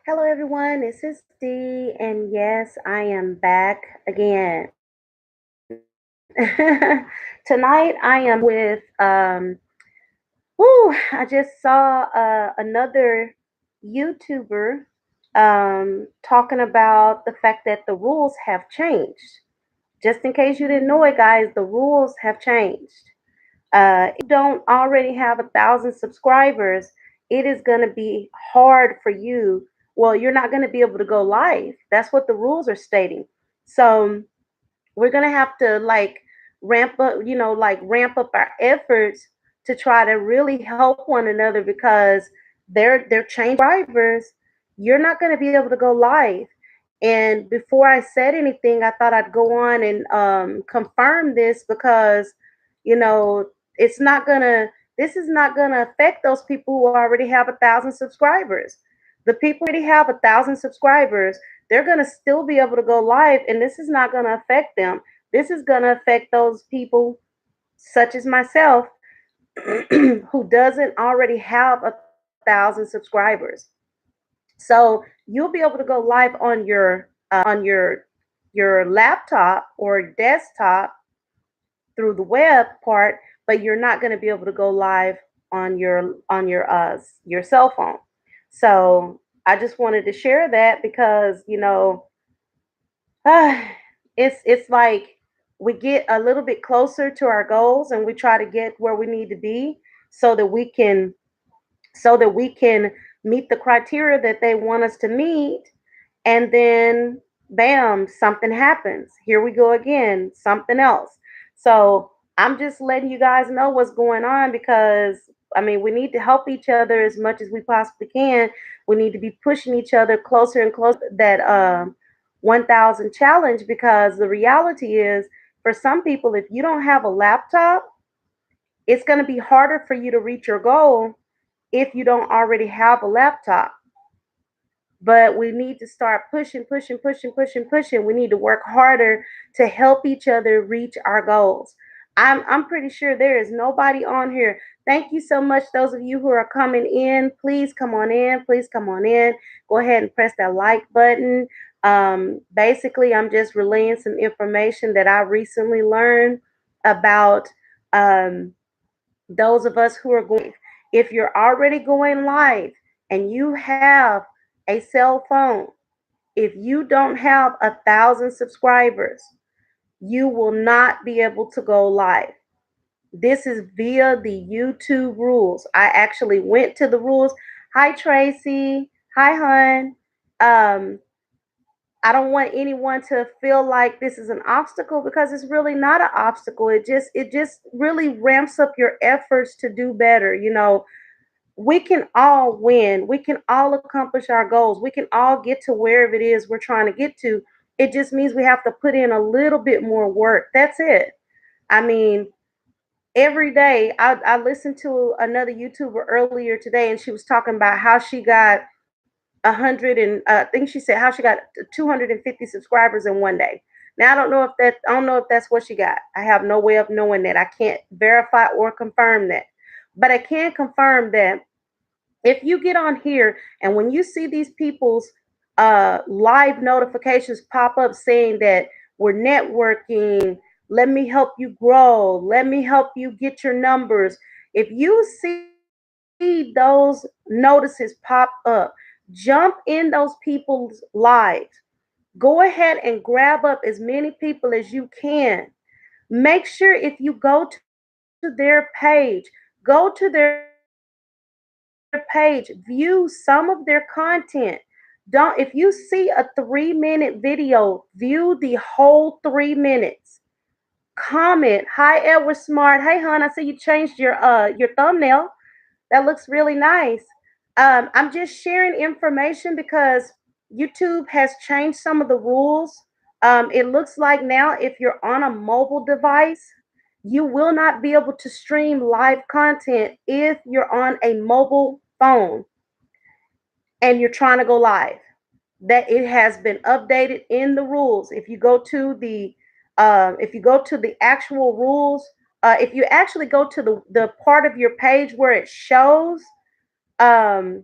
Hello, everyone. This is Dee, and yes, I am back again. Tonight, I am with I just saw another YouTuber talking about the fact that the rules have changed. Just in case you didn't know it, guys, the rules have changed. If you don't already have 1,000 subscribers, it is going to be hard for you. Well, you're not going to be able to go live. That's what the rules are stating. So we're going to have to ramp up our efforts to try to really help one another because they're changing subscribers. You're not going to be able to go live. And before I said anything, I thought I'd go on and confirm this because, you know, it's not gonna. This is not gonna affect those people who already have 1,000 subscribers. The people who already have 1,000 subscribers, they're gonna still be able to go live, and this is not gonna affect them. This is gonna affect those people, such as myself, who doesn't already have 1,000 subscribers. So you'll be able to go live on your laptop or desktop through the web part, but you're not going to be able to go live on your cell phone. So I just wanted to share that because uh, it's like we get a little bit closer to our goals and we try to get where we need to be so that we can so that we can meet the criteria that they want us to meet, and then bam, something happens. Here we go again, something else. So I'm just letting you guys know what's going on because I mean we need to help each other as much as we possibly can. We need to be pushing each other closer and closer to that 1,000 challenge, because the reality is for some people, if you don't have a laptop, it's going to be harder for you to reach your goal if you don't already have a laptop. But we need to start pushing, pushing, pushing, pushing, pushing. We need to work harder to help each other reach our goals. I'm pretty sure there is nobody on here. Thank you so much, those of you who are coming in. Please come on in. Please come on in. Go ahead and press that like button. Basically, I'm just relaying some information that I recently learned about um, those of us who are going. If you're already going live and you have a cell phone, if you don't have 1,000 subscribers, you will not be able to go live. This is via the YouTube rules. I actually went to the rules. Hi, Tracy. Hi, Hun. Um, I don't want anyone to feel like this is an obstacle, because it's really not an obstacle. It just really ramps up your efforts to do better. We can all win. We can all accomplish our goals. We can all get to wherever it is we're trying to get to. It just means we have to put in a little bit more work. That's it. I mean, every day I listened to another YouTuber earlier today, and she was talking about how she got 100 and I think she said how she got 250 subscribers in one day. Now I don't know if that's what she got. I have no way of knowing that. I can't verify or confirm that. But I can confirm that if you get on here and when you see these people's live notifications pop up saying that we're networking, let me help you grow, let me help you get your numbers. If you see those notices pop up, jump in those people's lives. Go ahead and grab up as many people as you can. Make sure if you go to their page, go to their page, view some of their content. Don't If you see a 3-minute video, view the whole 3 minutes. Comment, "Hi Edward Smart. Hey hon, I see you changed your thumbnail. That looks really nice." I'm just sharing information because YouTube has changed some of the rules. It looks like now if you're on a mobile device, you will not be able to stream live content if you're on a mobile phone and you're trying to go live. That it has been updated in the rules. If you go to the actual rules, if you actually go to the part of your page where it shows, um,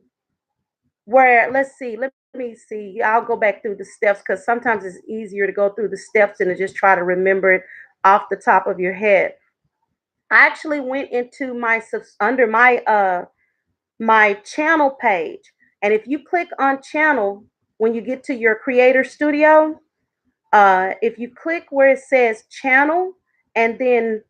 where let's see, let me me see. I'll go back through the steps because sometimes it's easier to go through the steps than to just try to remember it off the top of your head. I actually went into under my channel page, and if you click on channel when you get to your creator studio, if you click where it says channel, and then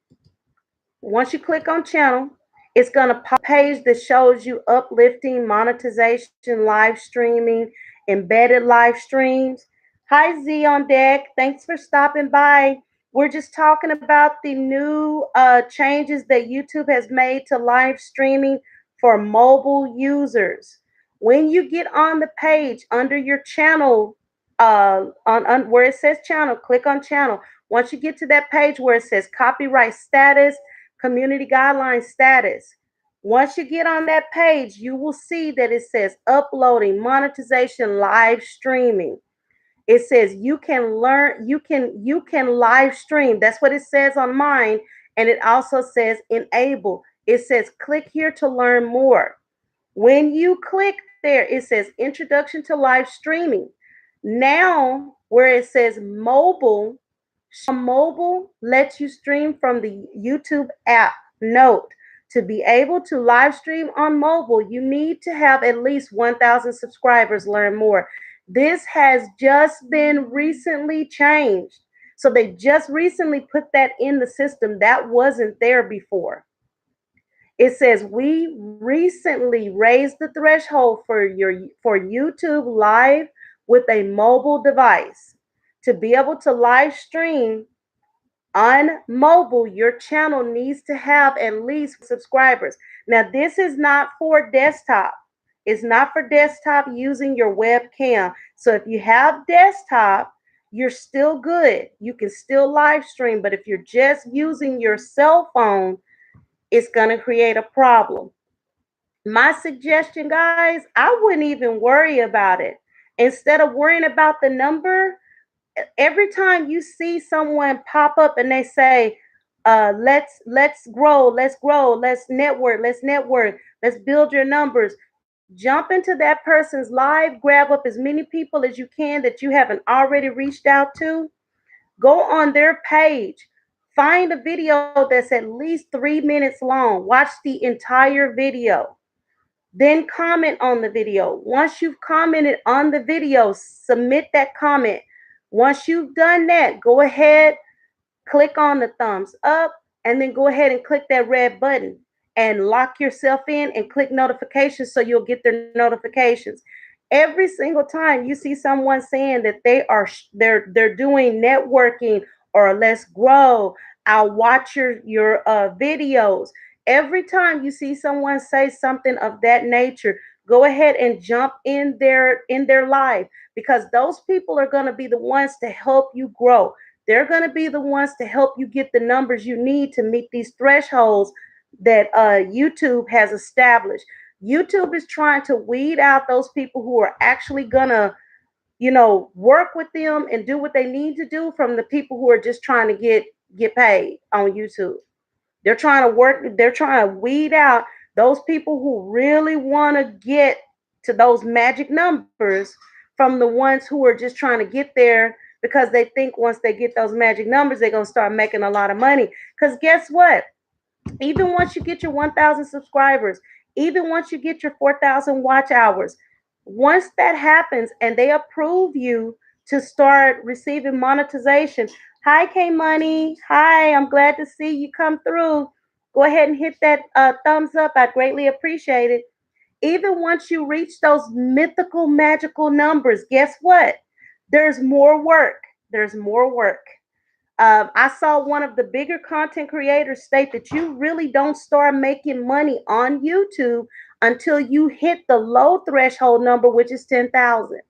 once you click on channel, it's going to pop page that shows you uplifting, monetization, live streaming, embedded live streams. Hi Z on deck. Thanks for stopping by. We're just talking about the new changes that YouTube has made to live streaming for mobile users. When you get on the page under your channel, on where it says channel, click on channel. Once you get to that page where it says copyright status, community guideline status. Once you get on that page, you will see that it says uploading, monetization, live streaming. It says you can learn, you can live stream. That's what it says on mine. And it also says enable. It says click here to learn more. When you click there, it says introduction to live streaming. Now, where it says mobile, mobile lets you stream from the YouTube app. Note, to be able to live stream on mobile, you need to have at least 1,000 subscribers. Learn more. This has just been recently changed. So they just recently put that in the system. That wasn't there before. It says we recently raised the threshold for YouTube live with a mobile device. To be able to live stream on mobile, your channel needs to have at least subscribers. Now, this is not for desktop. It's not for desktop using your webcam. So if you have desktop, you're still good. You can still live stream, but if you're just using your cell phone, it's going to create a problem. My suggestion, guys, I wouldn't even worry about it. Instead of worrying about the number, every time you see someone pop up and they say, let's grow, let's network, let's build your numbers. Jump into that person's live, grab up as many people as you can that you haven't already reached out to. Go on their page, find a video that's at least 3 minutes long, watch the entire video, then comment on the video. Once you've commented on the video, submit that comment. Once you've done that, go ahead, click on the thumbs up, and then go ahead and click that red button and lock yourself in and click notifications so you'll get their notifications. Every single time you see someone saying that they're doing networking or let's grow, I'll watch your videos. Every time you see someone say something of that nature, go ahead and jump in their life, because those people are going to be the ones to help you grow. They're going to be the ones to help you get the numbers you need to meet these thresholds that YouTube has established. YouTube is trying to weed out those people who are actually going to, work with them and do what they need to do from the people who are just trying to get paid on YouTube. They're trying to weed out those people who really want to get to those magic numbers from the ones who are just trying to get there because they think once they get those magic numbers, they're going to start making a lot of money. Because guess what? Even once you get your 1,000 subscribers, even once you get your 4,000 watch hours, once that happens and they approve you to start receiving monetization. Hi, K Money. Hi, I'm glad to see you come through. Go ahead and hit that thumbs up. I greatly appreciate it. Even once you reach those mythical, magical numbers, guess what? There's more work. There's more work. I saw one of the bigger content creators state that you really don't start making money on YouTube until you hit the low threshold number, which is 10,000.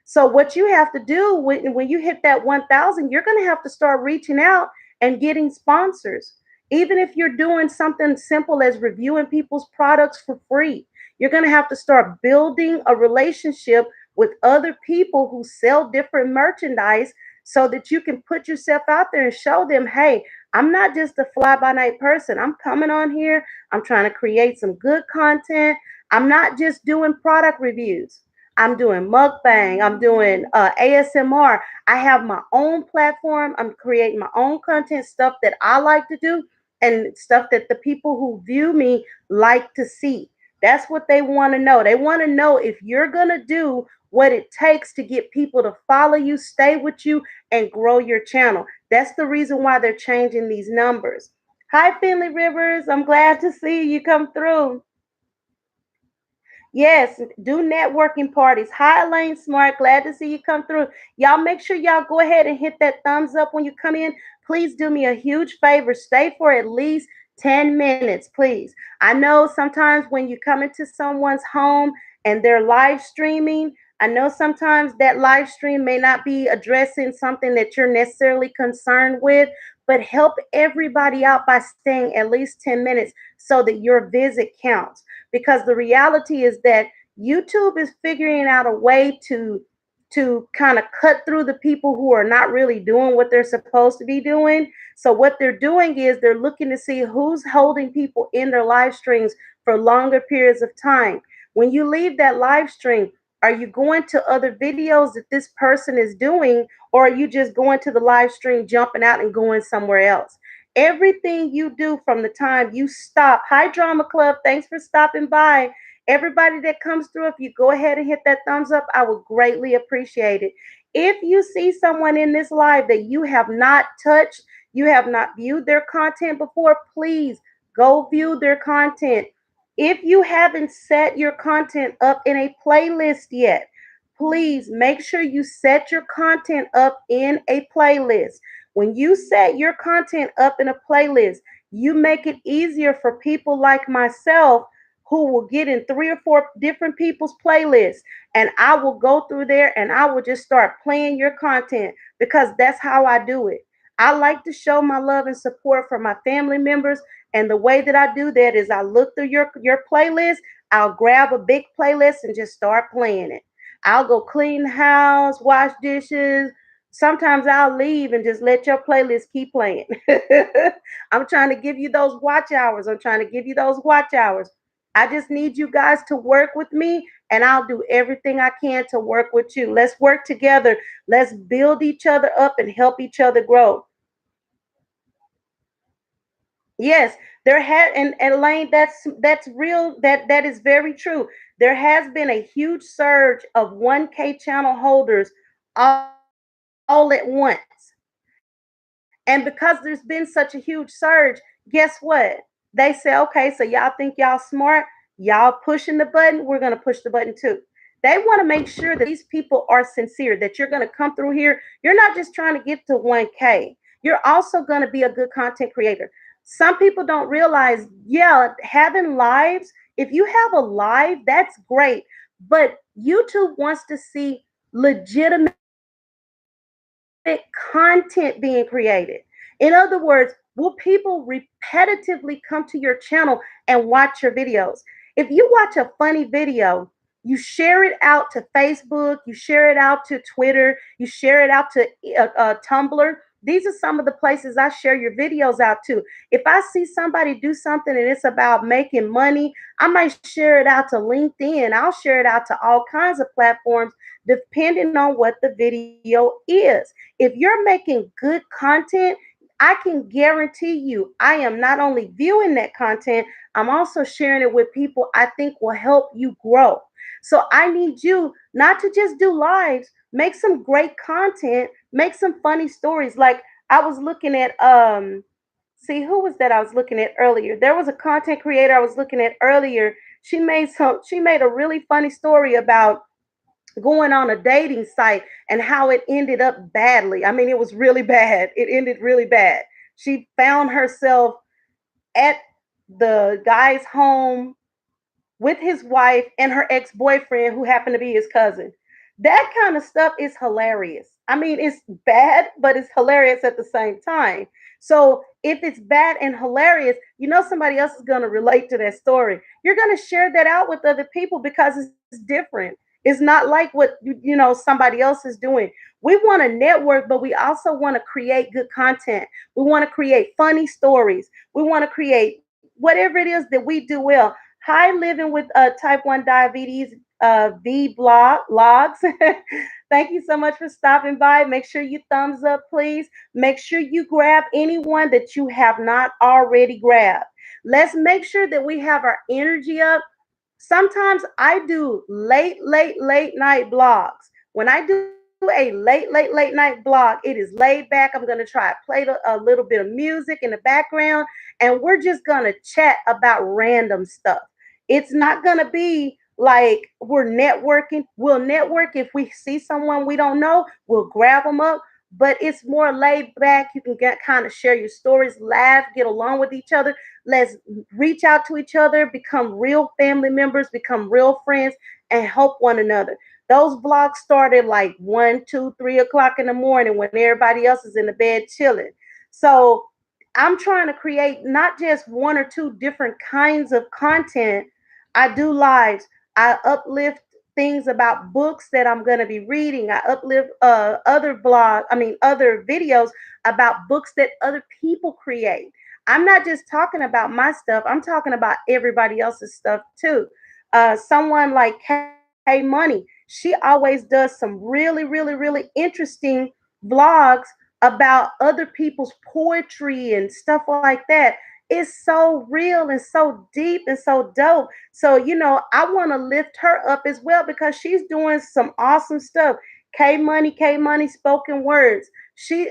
So what you have to do when you hit that 1,000, you're going to have to start reaching out and getting sponsors. Even if you're doing something simple as reviewing people's products for free, you're going to have to start building a relationship with other people who sell different merchandise so that you can put yourself out there and show them, hey, I'm not just a fly by night person. I'm coming on here. I'm trying to create some good content. I'm not just doing product reviews. I'm doing mukbang. I'm doing ASMR. I have my own platform. I'm creating my own content, stuff that I like to do, and stuff that the people who view me like to see. That's what they want to know. They want to know if you're going to do what it takes to get people to follow you, stay with you, and grow your channel. That's the reason why they're changing these numbers. Hi, Finley Rivers. I'm glad to see you come through. Yes, do networking parties. Hi, Elaine Smart. Glad to see you come through. Y'all make sure y'all go ahead and hit that thumbs up when you come in. Please do me a huge favor. Stay for at least 10 minutes, please. I know sometimes when you come into someone's home and they're live streaming, I know sometimes that live stream may not be addressing something that you're necessarily concerned with, but help everybody out by staying at least 10 minutes so that your visit counts, because the reality is that YouTube is figuring out a way to kind of cut through the people who are not really doing what they're supposed to be doing. So what they're doing is they're looking to see who's holding people in their live streams for longer periods of time. When you leave that live stream, are you going to other videos that this person is doing, or are you just going to the live stream, jumping out and going somewhere else? Everything you do from the time you stop. Hi, Drama Club. Thanks for stopping by. Everybody that comes through, if you go ahead and hit that thumbs up, I would greatly appreciate it. If you see someone in this live that you have not touched, you have not viewed their content before, please go view their content. If you haven't set your content up in a playlist yet, please make sure you set your content up in a playlist. When you set your content up in a playlist, you make it easier for people like myself who will get in three or four different people's playlists. And I will go through there and I will just start playing your content because that's how I do it. I like to show my love and support for my family members. And the way that I do that is I look through your playlist, I'll grab a big playlist and just start playing it. I'll go clean the house, wash dishes. Sometimes I'll leave and just let your playlist keep playing. I'm trying to give you those watch hours. I'm trying to give you those watch hours. I just need you guys to work with me, and I'll do everything I can to work with you. Let's work together. Let's build each other up and help each other grow. Yes, there had and Elaine, that's real. That is very true. There has been a huge surge of 1K channel holders all at once. And because there's been such a huge surge, guess what? They say, okay, so y'all think y'all smart, y'all pushing the button, we're going to push the button too. They want to make sure that these people are sincere, that you're going to come through here. You're not just trying to get to 1K, you're also going to be a good content creator. Some people don't realize, yeah, having lives, if you have a live, that's great. But YouTube wants to see legitimate content being created. In other words, will people repetitively come to your channel and watch your videos? If you watch a funny video, you share it out to Facebook, you share it out to Twitter, you share it out to Tumblr. These are some of the places I share your videos out to. If I see somebody do something and it's about making money, I might share it out to LinkedIn. I'll share it out to all kinds of platforms depending on what the video is. If you're making good content, I can guarantee you, I am not only viewing that content, I'm also sharing it with people I think will help you grow. So I need you not to just do lives, make some great content, make some funny stories. Like I was looking at see who was that I was looking at earlier. There was a content creator I was looking at earlier. She made a really funny story about going on a dating site and how it ended up badly. I mean, it was really bad. It ended really bad. She found herself at the guy's home with his wife and her ex-boyfriend who happened to be his cousin. That kind of stuff is hilarious. I mean, it's bad, but it's hilarious at the same time. So if it's bad and hilarious, you know somebody else is going to relate to that story. You're going to share that out with other people because it's different. It's not like what somebody else is doing. We want to network, but we also want to create good content. We want to create funny stories. We want to create whatever it is that we do well. Hi, living with type 1 diabetes. V blog logs. Thank you so much for stopping by. Make sure you thumbs up, please. Make sure you grab anyone that you have not already grabbed. Let's make sure that we have our energy up. Sometimes I do late night blogs. When I do a late night blog, it is laid back. I'm going to try to play a little bit of music in the background, and we're just going to chat about random stuff. It's not going to be like we're networking. We'll network if we see someone we don't know, we'll grab them up. But it's more laid back. You can get kind of share your stories, laugh, get along with each other. Let's reach out to each other, become real family members, become real friends, and help one another. Those vlogs started like 1, 2, 3 o'clock in the morning when everybody else is in the bed chilling. So I'm trying to create not just one or two different kinds of content. I do lives. I uplift things about books that I'm going to be reading. I uplift other videos about books that other people create. I'm not just talking about my stuff, I'm talking about everybody else's stuff too. Someone like K Money, she always does some really interesting vlogs about other people's poetry and stuff like that. It's so real and so deep and so dope. So, I want to lift her up as well because she's doing some awesome stuff. K Money spoken words.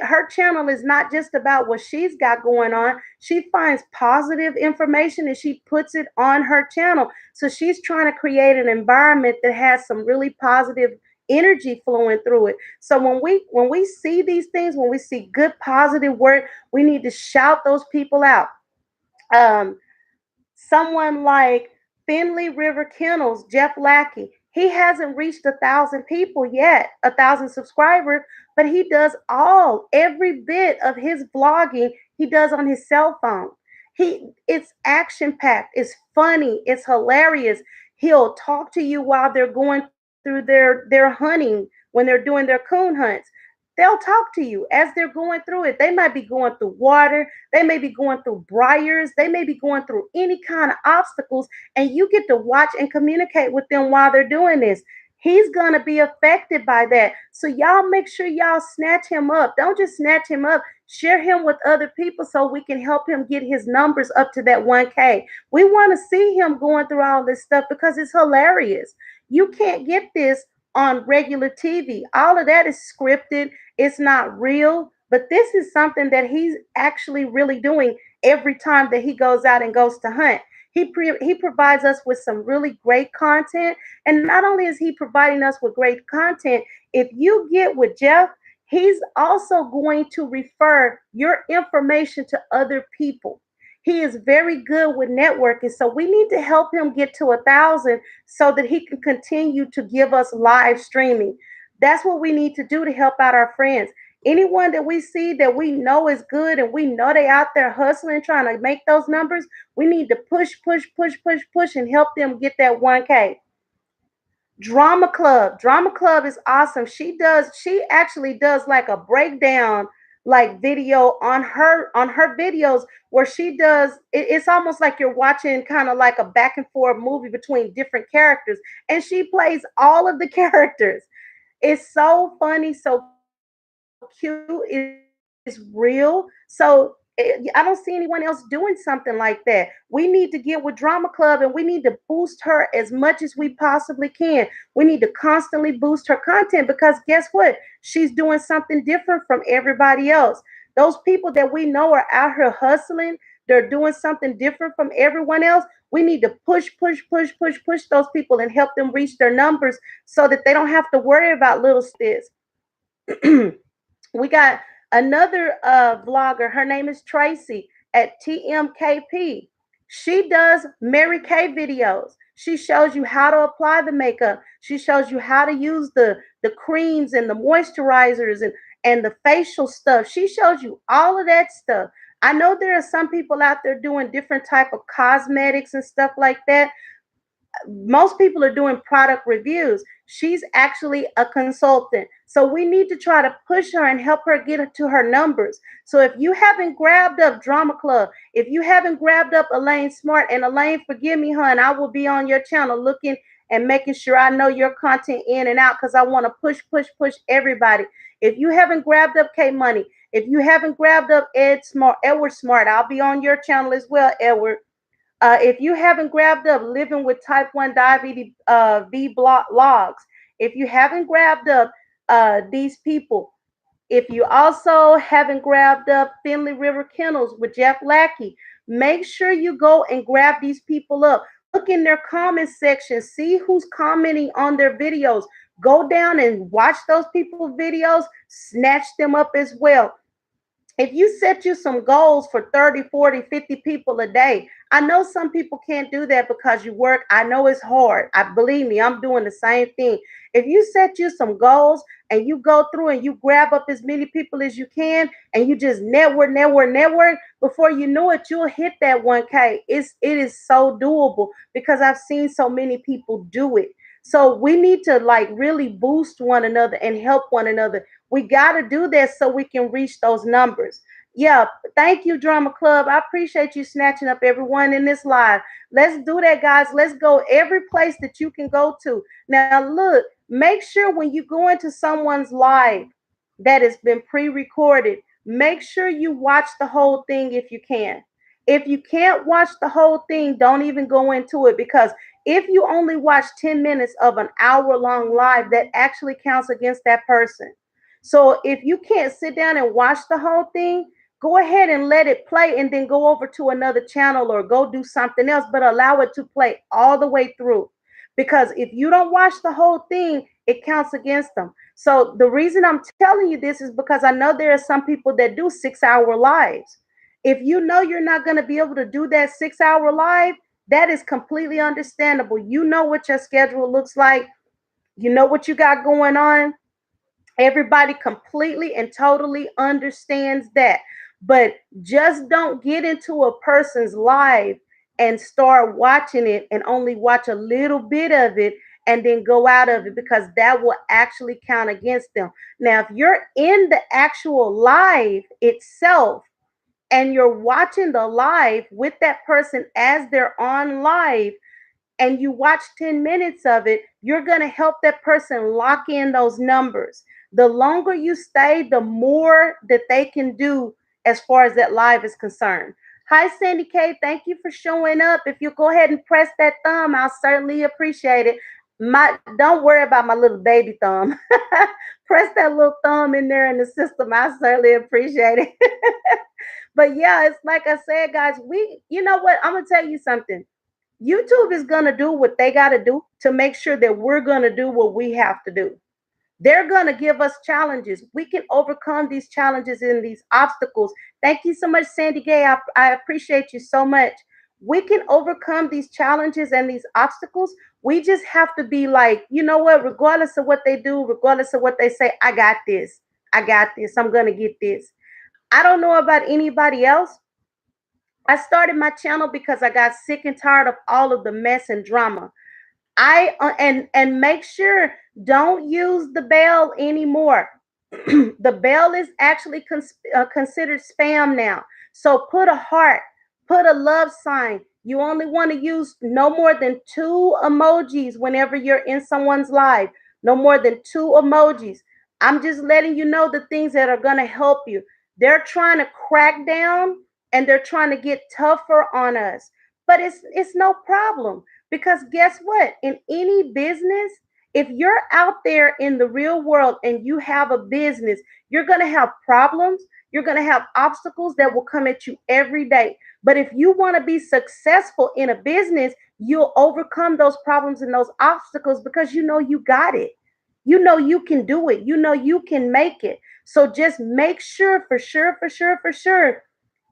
Her channel is not just about what she's got going on. She finds positive information and she puts it on her channel. So she's trying to create an environment that has some really positive energy flowing through it. So when we see these things, when we see good positive work, we need to shout those people out. Um, Someone like Finley River Kennels, Jeff Lackey, he hasn't reached 1,000 people yet, 1,000 subscribers, but he does every bit of his vlogging he does on his cell phone. It's action packed, it's funny, it's hilarious. He'll talk to you while they're going through their hunting, when they're doing their coon hunts. They'll talk to you as they're going through it. They might be going through water, they may be going through briars, they may be going through any kind of obstacles, and you get to watch and communicate with them while they're doing this. He's going to be affected by that. So, y'all make sure y'all snatch him up. Don't just snatch him up, share him with other people so we can help him get his numbers up to that 1K. We want to see him going through all this stuff because it's hilarious. You can't get this on regular TV. All of that is scripted, it's not real, but this is something that he's actually really doing every time that he goes out and goes to hunt. He provides us with some really great content, and not only is he providing us with great content, if you get with Jeff, he's also going to refer your information to other people. He is very good with networking, so we need to help him get to 1,000 so that he can continue to give us live streaming. That's what we need to do to help out our friends. Anyone that we see that we know is good and we know they out there hustling, trying to make those numbers, we need to push, and help them get that 1K. Drama Club is awesome. She actually does like a breakdown like video on her videos where she does it's almost like you're watching kind of like a back and forth movie between different characters, and she plays all of the characters. It's so funny, so cute, it's real. So I don't see anyone else doing something like that. We need to get with Drama Club and we need to boost her as much as we possibly can. We need to constantly boost her content because guess what? She's doing something different from everybody else. Those people that we know are out here hustling, they're doing something different from everyone else. We need to push those people and help them reach their numbers so that they don't have to worry about little stis. We got another vlogger. Her name is Tracy at TMKP. She does Mary Kay videos. She shows you how to apply the makeup. She shows you how to use the creams and the moisturizers and the facial stuff. She shows you all of that stuff. I know there are some people out there doing different type of cosmetics and stuff like that. Most people are doing product reviews. She's actually a consultant. So we need to try to push her and help her get to her numbers. So if you haven't grabbed up Drama Club, if you haven't grabbed up Elaine Smart, and Elaine, forgive me, hon, I will be on your channel looking and making sure I know your content in and out because I want to push everybody. If you haven't grabbed up K Money, if you haven't grabbed up Edward Smart, I'll be on your channel as well, Edward. If you haven't grabbed up Living with Type 1 Diabetes logs, if you haven't grabbed up these people, if you also haven't grabbed up Finley River Kennels with Jeff Lackey, make sure you go and grab these people up. Look in their comment section, see who's commenting on their videos. Go down and watch those people's videos, snatch them up as well. If you set you some goals for 30, 40, 50 people a day, I know some people can't do that because you work. I know it's hard. I believe me, I'm doing the same thing. If you set you some goals and you go through and you grab up as many people as you can and you just network, before you know it, you'll hit that 1K. It is so doable because I've seen so many people do it. So we need to like really boost one another and help one another. We got to do this so we can reach those numbers. Yeah, thank you, Drama Club. I appreciate you snatching up everyone in this live. Let's do that, guys. Let's go every place that you can go to. Now, look, make sure when you go into someone's live that has been pre recorded, make sure you watch the whole thing if you can. If you can't watch the whole thing, don't even go into it because if you only watch 10 minutes of an hour-long live, that actually counts against that person. So if you can't sit down and watch the whole thing, go ahead and let it play and then go over to another channel or go do something else, but allow it to play all the way through. Because if you don't watch the whole thing, it counts against them. So the reason I'm telling you this is because I know there are some people that do 6 hour lives. If you know you're not going to be able to do that 6 hour live, that is completely understandable. You know what your schedule looks like. You know what you got going on. Everybody completely and totally understands that. But just don't get into a person's life and start watching it and only watch a little bit of it and then go out of it because that will actually count against them. Now, if you're in the actual live itself and you're watching the live with that person as they're on live, and you watch 10 minutes of it, you're going to help that person lock in those numbers. The longer you stay, the more that they can do as far as that live is concerned. Hi, Sandy K. Thank you for showing up. If you go ahead and press that thumb, I'll certainly appreciate it. Don't worry about my little baby thumb. Press that little thumb in there in the system. I certainly appreciate it. But yeah, it's like I said, guys, you know what? I'm going to tell you something. YouTube is going to do what they got to do to make sure that we're going to do what we have to do. They're going to give us challenges. We can overcome these challenges and these obstacles. Thank you so much, Sandy Gay. I appreciate you so much. We can overcome these challenges and these obstacles. We just have to be like, you know what, regardless of what they do, regardless of what they say, I got this. I got this. I'm going to get this. I don't know about anybody else. I started my channel because I got sick and tired of all of the mess and drama. And make sure don't use the bell anymore. The bell is actually considered spam now. So put a heart, put a love sign. You only want to use no more than 2 emojis whenever you're in someone's live. No more than 2 emojis. I'm just letting you know the things that are going to help you. They're trying to crack down and they're trying to get tougher on us. But it's no problem because guess what? In any business, if you're out there in the real world and you have a business, you're going to have problems. You're going to have obstacles that will come at you every day. But if you want to be successful in a business, you'll overcome those problems and those obstacles because you know you got it. You know you can do it. You know you can make it. So just make sure, for sure,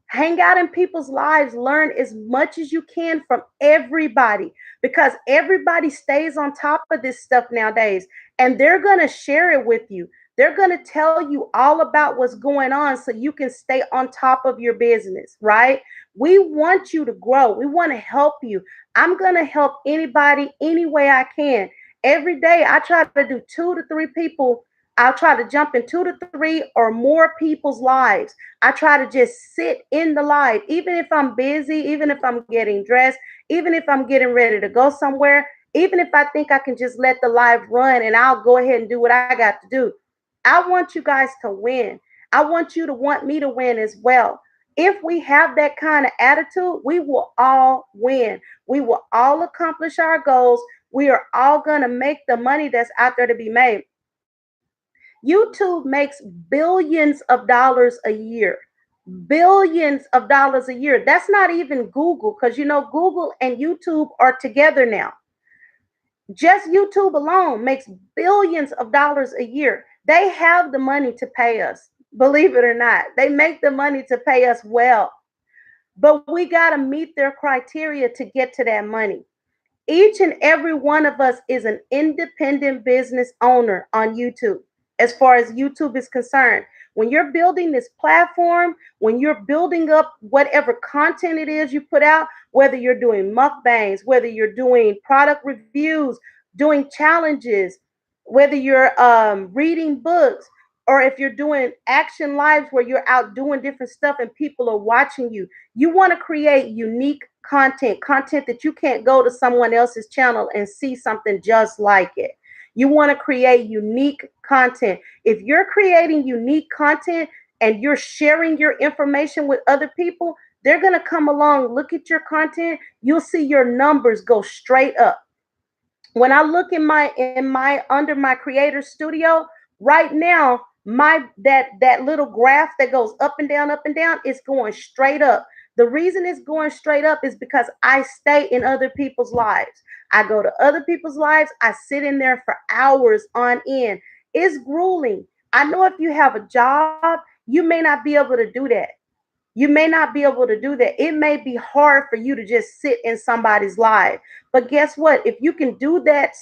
hang out in people's lives, learn as much as you can from everybody because everybody stays on top of this stuff nowadays and they're going to share it with you. They're going to tell you all about what's going on so you can stay on top of your business, right? We want you to grow. We want to help you. I'm going to help anybody any way I can. Every day I try to do 2 to 3 people. I'll try to jump in 2 to 3 or more people's lives. I try to just sit in the live, even if I'm busy, even if I'm getting dressed, even if I'm getting ready to go somewhere. Even if I think I can just let the live run and I'll go ahead and do what I got to do. I want you guys to win. I want you to want me to win as well. If we have that kind of attitude, we will all win. We will all accomplish our goals. We are all going to make the money that's out there to be made. YouTube makes billions of dollars a year. Billions of dollars a year. That's not even Google, because you know Google and YouTube are together now. Just YouTube alone makes billions of dollars a year. They have the money to pay us, believe it or not. They make the money to pay us well. But we got to meet their criteria to get to that money. Each and every one of us is an independent business owner on YouTube, as far as YouTube is concerned. When you're building this platform, when you're building up whatever content it is you put out, whether you're doing mukbangs, whether you're doing product reviews, doing challenges, whether you're reading books, or if you're doing action lives where you're out doing different stuff and people are watching you, you want to create unique content that you can't go to someone else's channel and see something just like it. You want to create unique content. If you're creating unique content and you're sharing your information with other people, they're going to come along, look at your content. You'll see your numbers go straight up. When I look in my under my creator studio right now, my that little graph that goes up and down is going straight up. The reason it's going straight up is because I stay in other people's lives. I go to other people's lives. I sit in there for hours on end. It's grueling. I know if you have a job, you may not be able to do that. You may not be able to do that. It may be hard for you to just sit in somebody's life. But guess what? If you can do that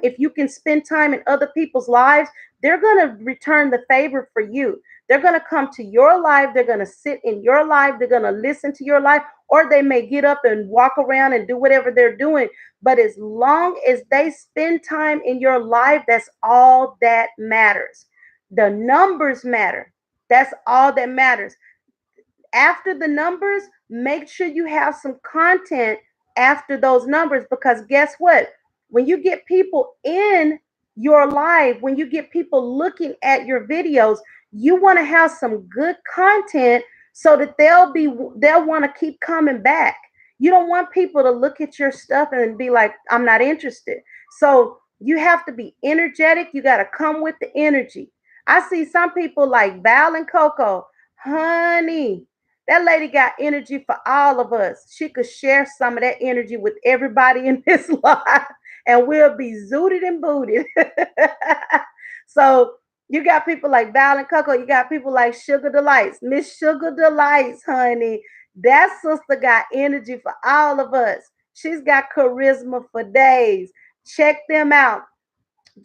if you can spend time in other people's lives, they're going to return the favor for you. They're going to come to your life. They're going to sit in your life. They're going to listen to your life, or they may get up and walk around and do whatever they're doing. But as long as they spend time in your life, that's all that matters. The numbers matter. That's all that matters. After the numbers, make sure you have some content after those numbers, because guess what? When you get people in your live, when you get people looking at your videos, you want to have some good content so that they'll want to keep coming back. You don't want people to look at your stuff and be like, I'm not interested. So you have to be energetic. You got to come with the energy. I see some people like Val and Coco. Honey, that lady got energy for all of us. She could share some of that energy with everybody in this life, and we'll be zooted and booted. So you got people like Val and Coco. You got people like Sugar Delights. Miss Sugar Delights, honey. That sister got energy for all of us. She's got charisma for days. Check them out.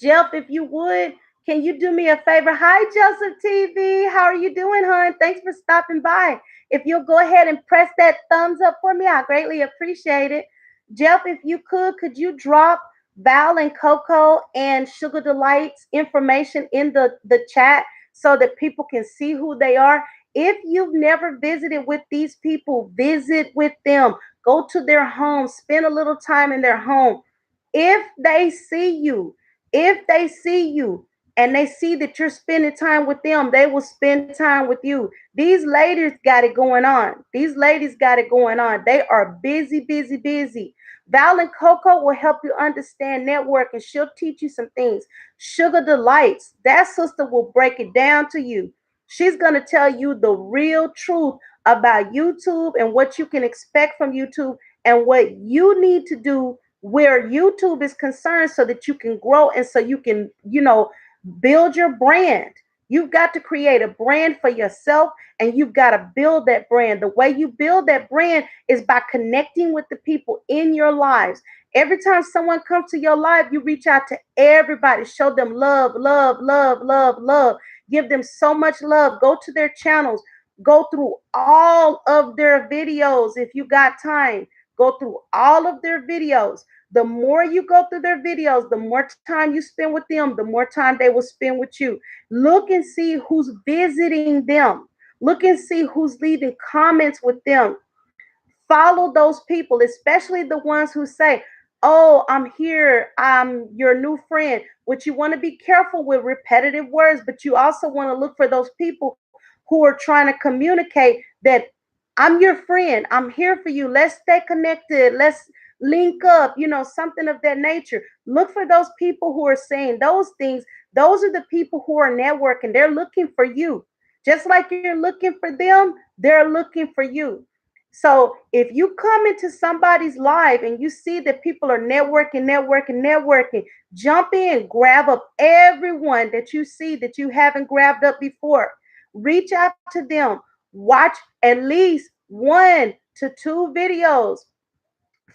Jeff, if you would, can you do me a favor? Hi, Joseph TV. How are you doing, hon? Thanks for stopping by. If you'll go ahead and press that thumbs up for me, I greatly appreciate it. Jeff, if you could you drop Val and Coco and Sugar Delights information in the chat so that people can see who they are? If you've never visited with these people, visit with them. Go to their home, spend a little time in their home. If they see you, if they see you and they see that you're spending time with them, they will spend time with you. These ladies got it going on. These ladies got it going on. They are busy, busy, busy. Val and Coco will help you understand network, and she'll teach you some things. Sugar Delights, that sister will break it down to you. She's going to tell you the real truth about YouTube and what you can expect from YouTube and what you need to do where YouTube is concerned so that you can grow and so you can, build your brand. You've got to create a brand for yourself, and you've got to build that brand. The way you build that brand is by connecting with the people in your lives. Every time someone comes to your life, you reach out to everybody, show them love, love, love, love, love. Give them so much love. Go to their channels, go through all of their videos if you got time. Go through all of their videos. The more you go through their videos, the more time you spend with them, the more time they will spend with you. Look and see who's visiting them. Look and see who's leaving comments with them. Follow those people, especially the ones who say, oh, I'm here, I'm your new friend. What you want to be careful with repetitive words, but you also want to look for those people who are trying to communicate that I'm your friend, I'm here for you, let's stay connected, let's link up, something of that nature. Look for those people who are saying those things. Those are the people who are networking. They're looking for you. Just like you're looking for them, they're looking for you. So if you come into somebody's live and you see that people are networking, jump in, grab up everyone that you see that you haven't grabbed up before. Reach out to them. Watch at least 1 to 2 videos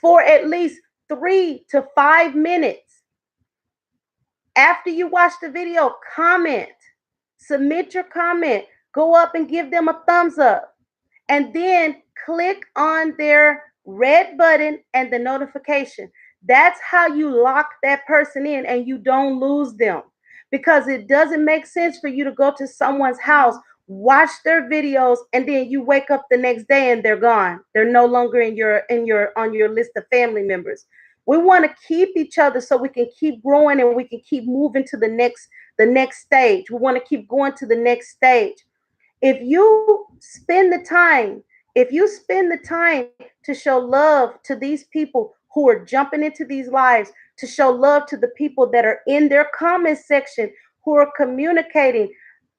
for at least 3 to 5 minutes. After you watch the video, comment, submit your comment, go up and give them a thumbs up, and then click on their red button and the notification. That's how you lock that person in and you don't lose them, because it doesn't make sense for you to go to someone's house, watch their videos, and then you wake up the next day and they're gone. They're no longer in your on your list of family members. We want to keep each other so we can keep growing and we can keep moving to the next stage. We want to keep going to the next stage. if you spend the time if you spend the time to show love to these people who are jumping into these lives, to show love to the people that are in their comment section who are communicating,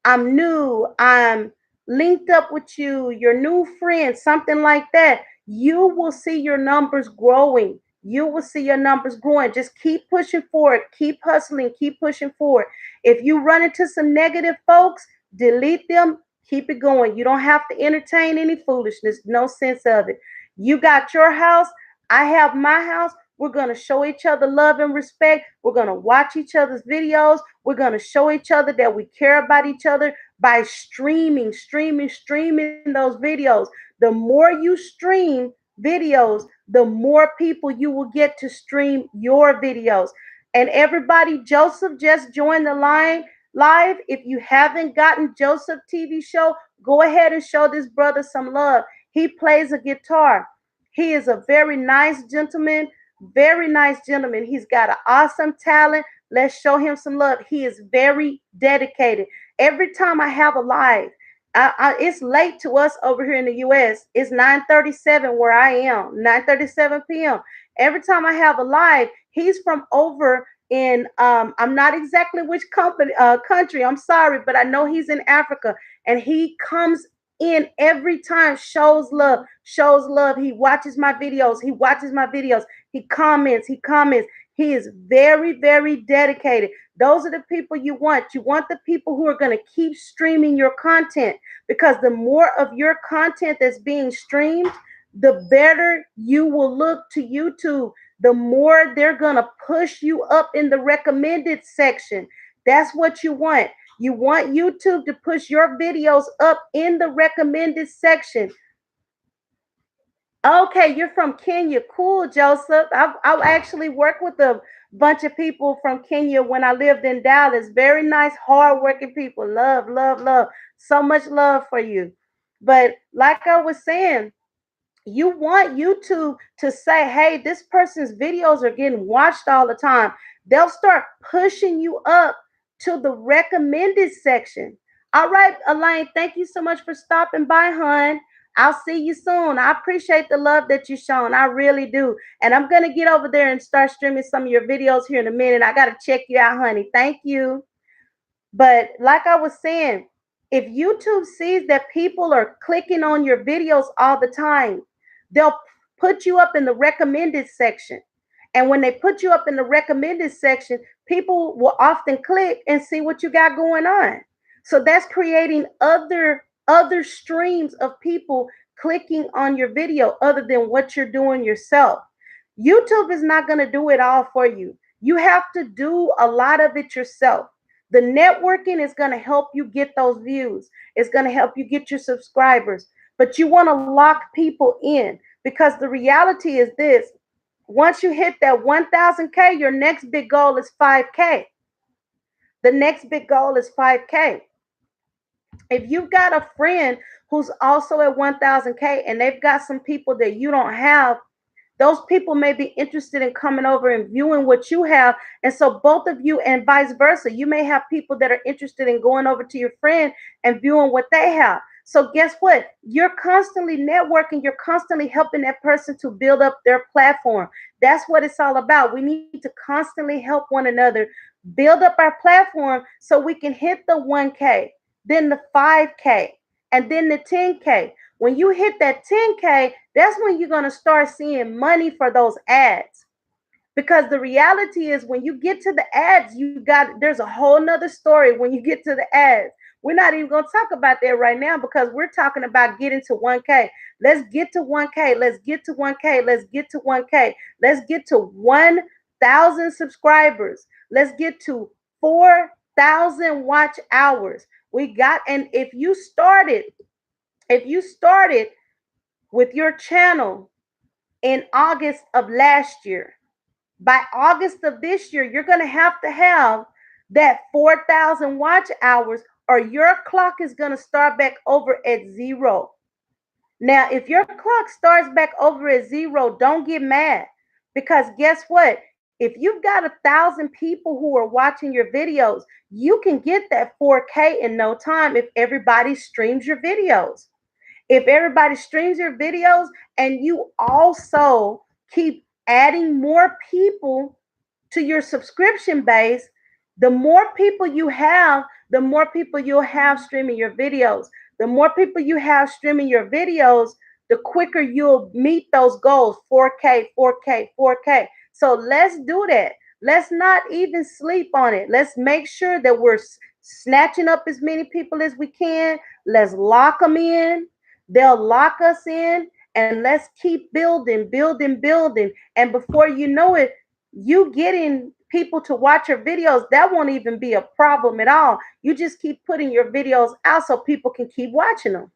I'm new, I'm linked up with you, your new friend, something like that, you will see your numbers growing. You will see your numbers growing. Just keep pushing forward, keep hustling, keep pushing forward. If you run into some negative folks, delete them, keep it going. You don't have to entertain any foolishness, no sense of it. You got your house, I have my house. We're going to show each other love and respect. We're going to watch each other's videos. We're going to show each other that we care about each other by streaming those videos. The more you stream videos, the more people you will get to stream your videos. And everybody, Joseph just joined the line live. If you haven't gotten Joseph TV show, go ahead and show this brother some love. He plays a guitar. He is a very nice gentleman, very nice gentleman. He's got an awesome talent. Let's show him some love. He is very dedicated. Every time I have a live, it's late to us over here in the U.S. It's 9:37 where I am, 9:37 p.m. Every time I have a live, he's from over in I'm not exactly which country. I'm sorry, but I know he's in Africa, and he comes in every time, shows love. He watches my videos. He comments. He is very, very dedicated. Those are the people you want. You want the people who are going to keep streaming your content, because the more of your content that's being streamed, the better you will look to YouTube, the more they're going to push you up in the recommended section. That's what you want. You want YouTube to push your videos up in the recommended section. Okay, you're from Kenya. Cool, Joseph. I actually worked with a bunch of people from Kenya when I lived in Dallas. Very nice, hardworking people. Love, love, love. So much love for you. But like I was saying, you want YouTube to say, hey, this person's videos are getting watched all the time. They'll start pushing you up to the recommended section. All right, Elaine, thank you so much for stopping by, hon. I'll see you soon. I appreciate the love that you've shown. I really do. And I'm going to get over there and start streaming some of your videos here in a minute. I got to check you out, honey. Thank you. But like I was saying, if YouTube sees that people are clicking on your videos all the time, they'll put you up in the recommended section. And when they put you up in the recommended section, people will often click and see what you got going on. So that's creating other streams of people clicking on your video other than what you're doing yourself. YouTube is not going to do it all for you. You have to do a lot of it yourself. The networking is going to help you get those views. It's going to help you get your subscribers. But you want to lock people in, because the reality is this: once you hit that 1000K, your next big goal is 5K. The next big goal is 5K. If you've got a friend who's also at 1000K and they've got some people that you don't have, Those people may be interested in coming over and viewing what you have. And so both of you, and vice versa, you may have people that are interested in going over to your friend and viewing what they have. So guess what? You're constantly networking, you're constantly helping that person to build up their platform. That's what it's all about. We need to constantly help one another build up our platform so we can hit the 1K, then the 5K, and then the 10K. When you hit that 10K, that's when you're going to start seeing money for those ads. Because the reality is, when you get to the ads, there's a whole nother story when you get to the ads. We're not even going to talk about that right now because we're talking about getting to 1K. Let's get to 1K. Let's get to 1K. Let's get to 1K. Let's get to 1,000 subscribers. Let's get to 4,000 watch hours. And if you started with your channel in August of last year, by August of this year, you're going to have that 4,000 watch hours, or your clock is going to start back over at zero. Now, if your clock starts back over at zero, don't get mad, because guess what? If you've got 1,000 people who are watching your videos, you can get that 4K in no time if everybody streams your videos. If everybody streams your videos and you also keep adding more people to your subscription base, the more people you have, the more people you'll have streaming your videos. The more people you have streaming your videos, the quicker you'll meet those goals: 4K, 4K, 4K. So let's do that. Let's not even sleep on it. Let's make sure that we're snatching up as many people as we can. Let's lock them in. They'll lock us in, and let's keep building, building, building. And before you know it, you getting people to watch your videos, that won't even be a problem at all. You just keep putting your videos out so people can keep watching them.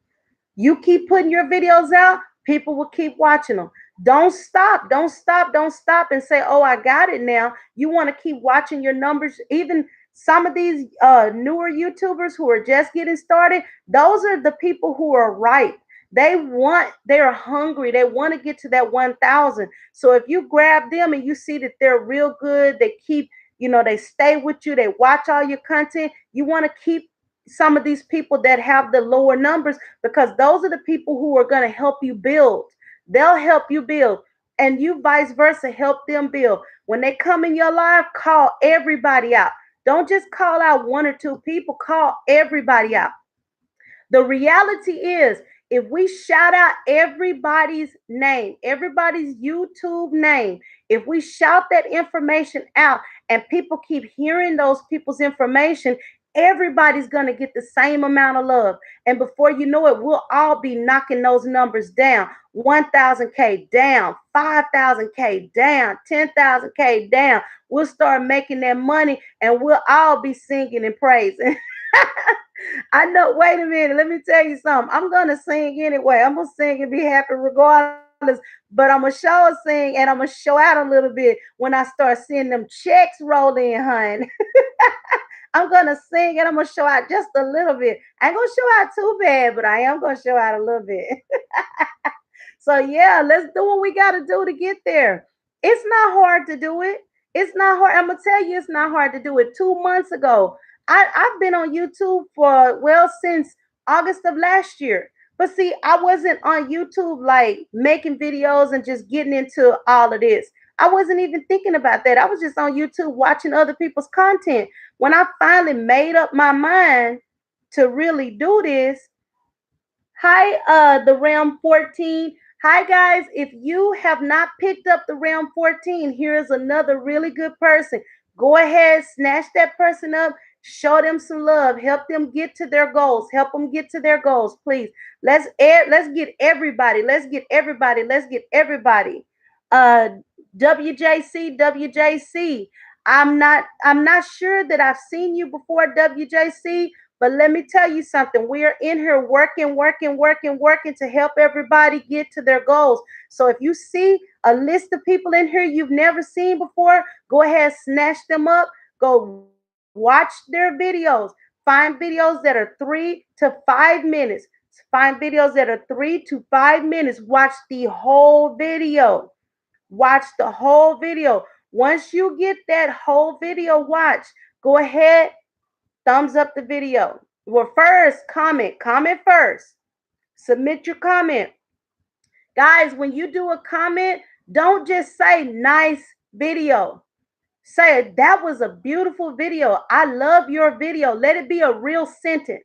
You keep putting your videos out, people will keep watching them. Don't stop, don't stop, don't stop and say, oh, I got it now. You want to keep watching your numbers. Even some of these newer YouTubers who are just getting started, those are the people who are right. They're hungry. They want to get to that 1,000. So if you grab them and you see that they're real good, they stay with you, they watch all your content, you want to keep some of these people that have the lower numbers, because those are the people who are going to help you build. They'll help you build, and you vice versa help them build. When they come in your life, call everybody out. Don't just call out one or two people, call everybody out. The reality is, if we shout out everybody's name, everybody's YouTube name, if we shout that information out and people keep hearing those people's information, everybody's going to get the same amount of love. And before you know it, we'll all be knocking those numbers down. 1,000K down, 5,000K down, 10,000K down. We'll start making that money and we'll all be singing and praising. I know. Wait a minute. Let me tell you something. I'm gonna sing anyway. I'm gonna sing and be happy regardless. But I'm gonna show sing and I'm gonna show out a little bit when I start seeing them checks roll in, hun. I'm gonna sing and I'm gonna show out just a little bit. I ain't gonna show out too bad, but I am gonna show out a little bit. So yeah, let's do what we gotta do to get there. It's not hard to do it. It's not hard. I'm gonna tell you, it's not hard to do it. 2 months ago, I've been on YouTube for, well, since August of last year. But see, I wasn't on YouTube like making videos and just getting into all of this. I wasn't even thinking about that. I was just on YouTube watching other people's content. When I finally made up my mind to really do this, hi, the Realm 14. Hi, guys. If you have not picked up the Realm 14, here's another really good person. Go ahead, snatch that person up, show them some love, help them get to their goals, help them get to their goals, please. Let's get everybody. Let's get everybody. Let's get everybody. Uh, WJC, WJC. I'm not sure that I've seen you before, WJC. But let me tell you something. We are in here working, working, working, working to help everybody get to their goals. So if you see a list of people in here you've never seen before, go ahead, snatch them up, go watch their videos. Find videos that are 3 to 5 minutes. Find videos that are 3 to 5 minutes. Watch the whole video. Watch the whole video. Once you get that whole video watched, go ahead, thumbs up the video. Well, first, comment first. Submit your comment. Guys, when you do a comment, don't just say nice video. Say that was a beautiful video. I love your video. Let it be a real sentence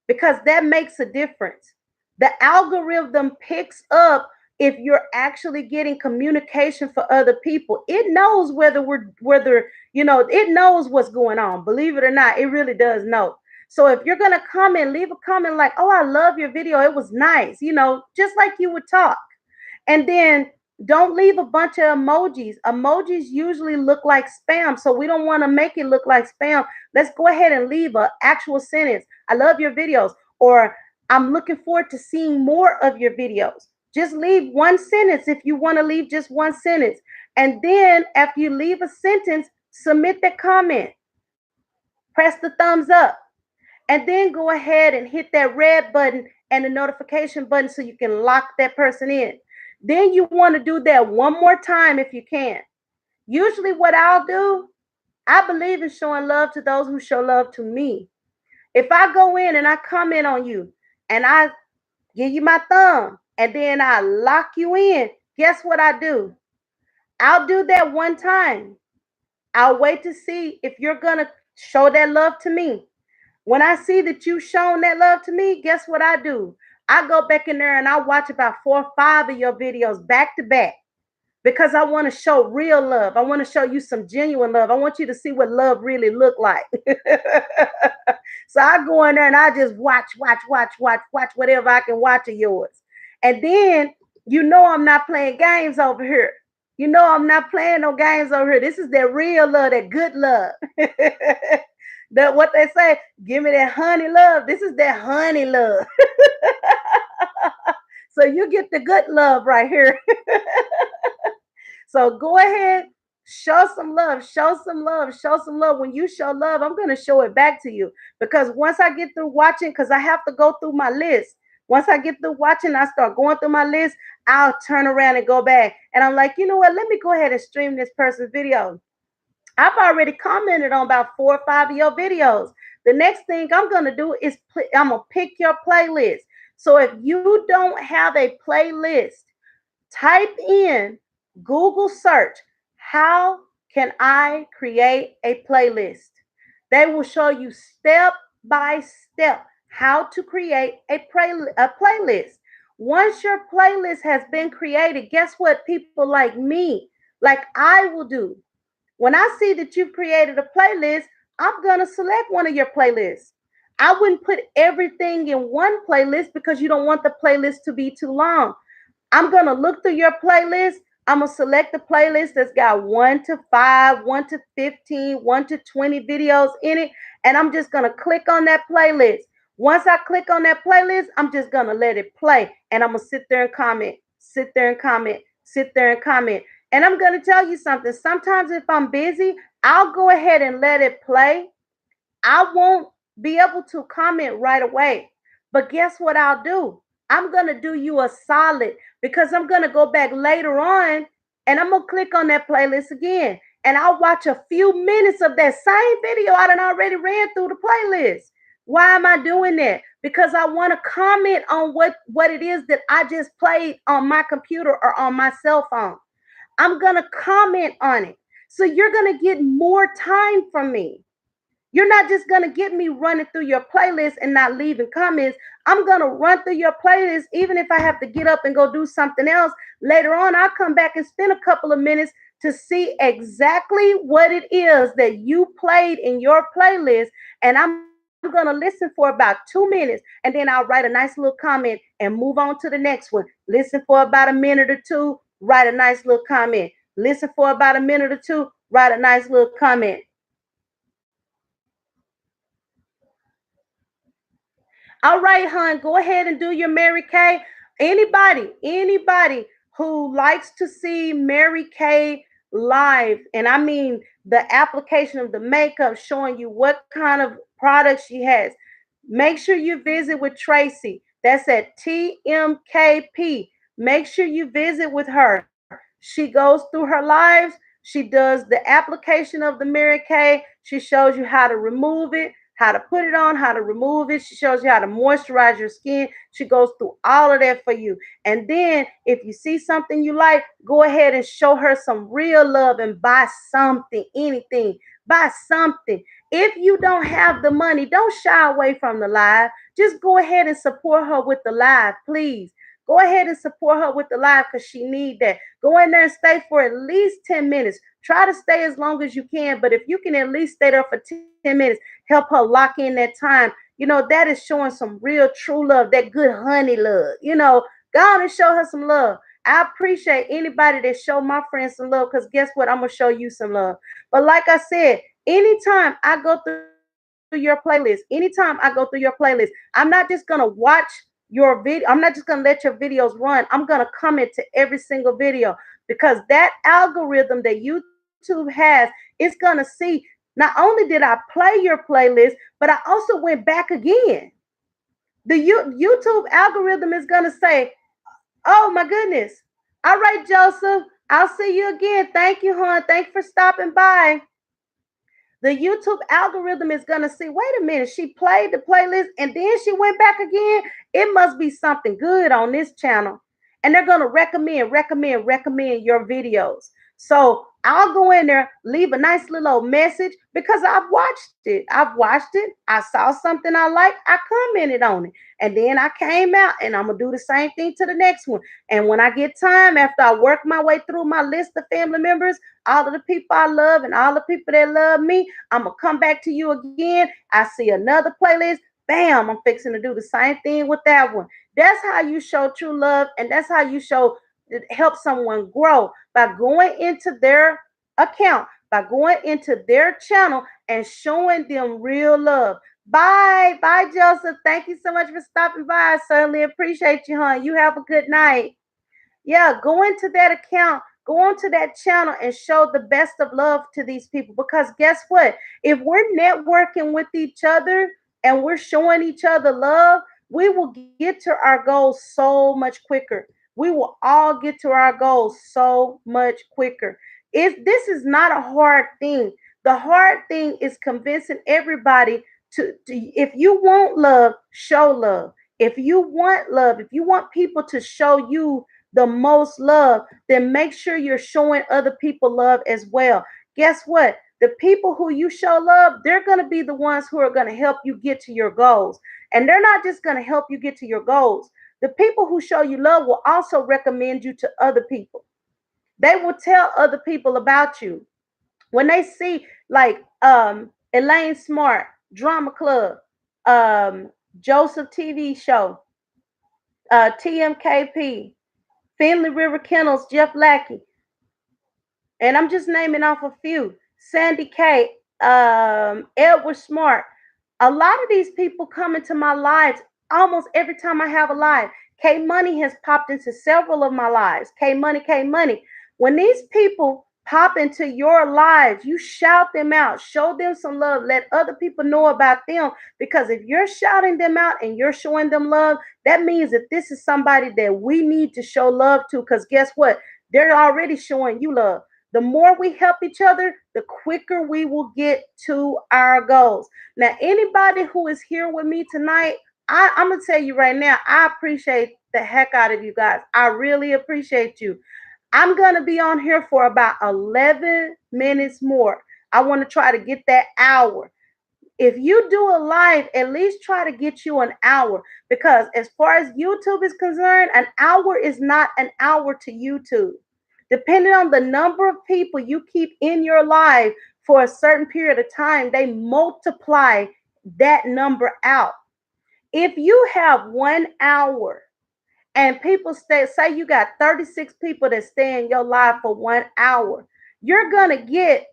because that makes a difference. The algorithm picks up if you're actually getting communication for other people. It knows whether it knows what's going on. Believe it or not, it really does know. So if you're gonna comment, leave a comment like, "Oh, I love your video. It was nice." Just like you would talk. And then don't leave a bunch of emojis. Emojis usually look like spam, so we don't want to make it look like spam. Let's go ahead and leave an actual sentence. I love your videos, or I'm looking forward to seeing more of your videos. Just leave one sentence if you want to leave just one sentence. And then after you leave a sentence, submit the comment. Press the thumbs up. And then go ahead and hit that red button and the notification button so you can lock that person in. Then you want to do that one more time if you can. Usually, what I'll do, I believe in showing love to those who show love to me. If I go in and I comment on you and I give you my thumb and then I lock you in, guess what I do? I'll do that one time. I'll wait to see if you're going to show that love to me. When I see that you've shown that love to me, guess what I do? I go back in there and I watch about 4 or 5 of your videos back to back because I want to show real love. I want to show you some genuine love. I want you to see what love really look like. So I go in there and I just watch whatever I can watch of yours. And then I'm not playing games over here. I'm not playing no games over here. This is that real love, that good love. That what they say, give me that honey love. This is that honey love. So you get the good love right here. So go ahead, show some love, show some love, show some love. When you show love, I'm going to show it back to you because once I get through watching, because I have to go through my list. Once I get through watching, I start going through my list, I'll turn around and go back. And I'm like, you know what? Let me go ahead and stream this person's video. I've already commented on about 4 or 5 of your videos. The next thing I'm going to do is I'm going to pick your playlist. So if you don't have a playlist, type in Google search, how can I create a playlist? They will show you step by step how to create a playlist. Once your playlist has been created, guess what people like me, like I will do? When I see that you've created a playlist, I'm going to select one of your playlists. I wouldn't put everything in one playlist because you don't want the playlist to be too long. I'm going to look through your playlist. I'm going to select the playlist that's got 1 to 5, 1 to 15, 1 to 20 videos in it. And I'm just going to click on that playlist. Once I click on that playlist, I'm just going to let it play. And I'm going to sit there and comment, sit there and comment, sit there and comment. And I'm going to tell you something. Sometimes if I'm busy, I'll go ahead and let it play. I won't be able to comment right away. But guess what I'll do? I'm going to do you a solid because I'm going to go back later on and I'm going to click on that playlist again. And I'll watch a few minutes of that same video I done already ran through the playlist. Why am I doing that? Because I want to comment on what it is that I just played on my computer or on my cell phone. I'm going to comment on it. So you're going to get more time from me. You're not just going to get me running through your playlist and not leaving comments. I'm going to run through your playlist, even if I have to get up and go do something else. Later on, I'll come back and spend a couple of minutes to see exactly what it is that you played in your playlist. And I'm going to listen for about 2 minutes. And then I'll write a nice little comment and move on to the next one. Listen for about a minute or two, write a nice little comment. Listen for about a minute or two, write a nice little comment. All right, hon, go ahead and do your Mary Kay. Anybody who likes to see Mary Kay live, and I mean the application of the makeup showing you what kind of products she has, make sure you visit with Tracy. That's at TMKP. Make sure you visit with her. She goes through her lives. She does the application of the Mary Kay. She shows you how to remove it, how to put it on, how to remove it. She shows you how to moisturize your skin. She goes through all of that for you. And then if you see something you like, go ahead and show her some real love and buy something, anything. Buy something. If you don't have the money, don't shy away from the live. Just go ahead and support her with the live, please. Go ahead and support her with the live because she need that. Go in there and stay for at least 10 minutes. Try to stay as long as you can, but if you can at least stay there for 10 minutes, help her lock in that time. That is showing some real true love, that good honey love. Go on and show her some love. I appreciate anybody that show my friends some love because guess what? I'm going to show you some love. But like I said, anytime I go through your playlist, I'm not just going to watch your video. I'm not just going to let your videos run. I'm going to comment to every single video because that algorithm that YouTube has is going to see not only did I play your playlist, but I also went back again. The YouTube algorithm is going to say, oh my goodness. All right, Joseph, I'll see you again. Thank you, hon. Thank you for stopping by. The YouTube algorithm is going to see, wait a minute, she played the playlist and then she went back again. It must be something good on this channel. And they're going to recommend your videos. So I'll go in there, leave a nice little message because I've watched it. I saw something I like. I commented on it. And then I came out and I'm going to do the same thing to the next one. And when I get time, after I work my way through my list of family members, all of the people I love and all the people that love me, I'm going to come back to you again. I see another playlist. Bam, I'm fixing to do the same thing with that one. That's how you show true love, and that's how you help someone grow by going into their account, by going into their channel and showing them real love. Bye, Joseph. Thank you so much for stopping by. I certainly appreciate you, hon. You have a good night. Yeah, go into that account, go onto that channel and show the best of love to these people. Because guess what? If we're networking with each other and we're showing each other love, we will get to our goals so much quicker. We will all get to our goals so much quicker. This is not a hard thing. The hard thing is convincing everybody to if you want love, show love. If you want love, if you want people to show you the most love, then make sure you're showing other people love as well. Guess what? The people who you show love, they're going to be the ones who are going to help you get to your goals. And they're not just going to help you get to your goals. The people who show you love will also recommend you to other people. They will tell other people about you. When they see like Elaine Smart, Drama Club, Joseph TV show, TMKP, Finley River Kennels, Jeff Lackey, and I'm just naming off a few. Sandy K, Edward Smart. A lot of these people come into my lives almost every time I have a live. K Money has popped into several of my lives. K Money, K Money. When these people pop into your lives, you shout them out, show them some love, let other people know about them. Because if you're shouting them out and you're showing them love, that means that this is somebody that we need to show love to. Because guess what? They're already showing you love. The more we help each other, the quicker we will get to our goals. Now, anybody who is here with me tonight, I'm going to tell you right now, I appreciate the heck out of you guys. I really appreciate you. I'm going to be on here for about 11 minutes more. I want to try to get that hour. If you do a live, at least try to get you an hour, because as far as YouTube is concerned, an hour is not an hour to YouTube. Depending on the number of people you keep in your live for a certain period of time, they multiply that number out. If you have 1 hour and people say you got 36 people that stay in your live for 1 hour, you're gonna get,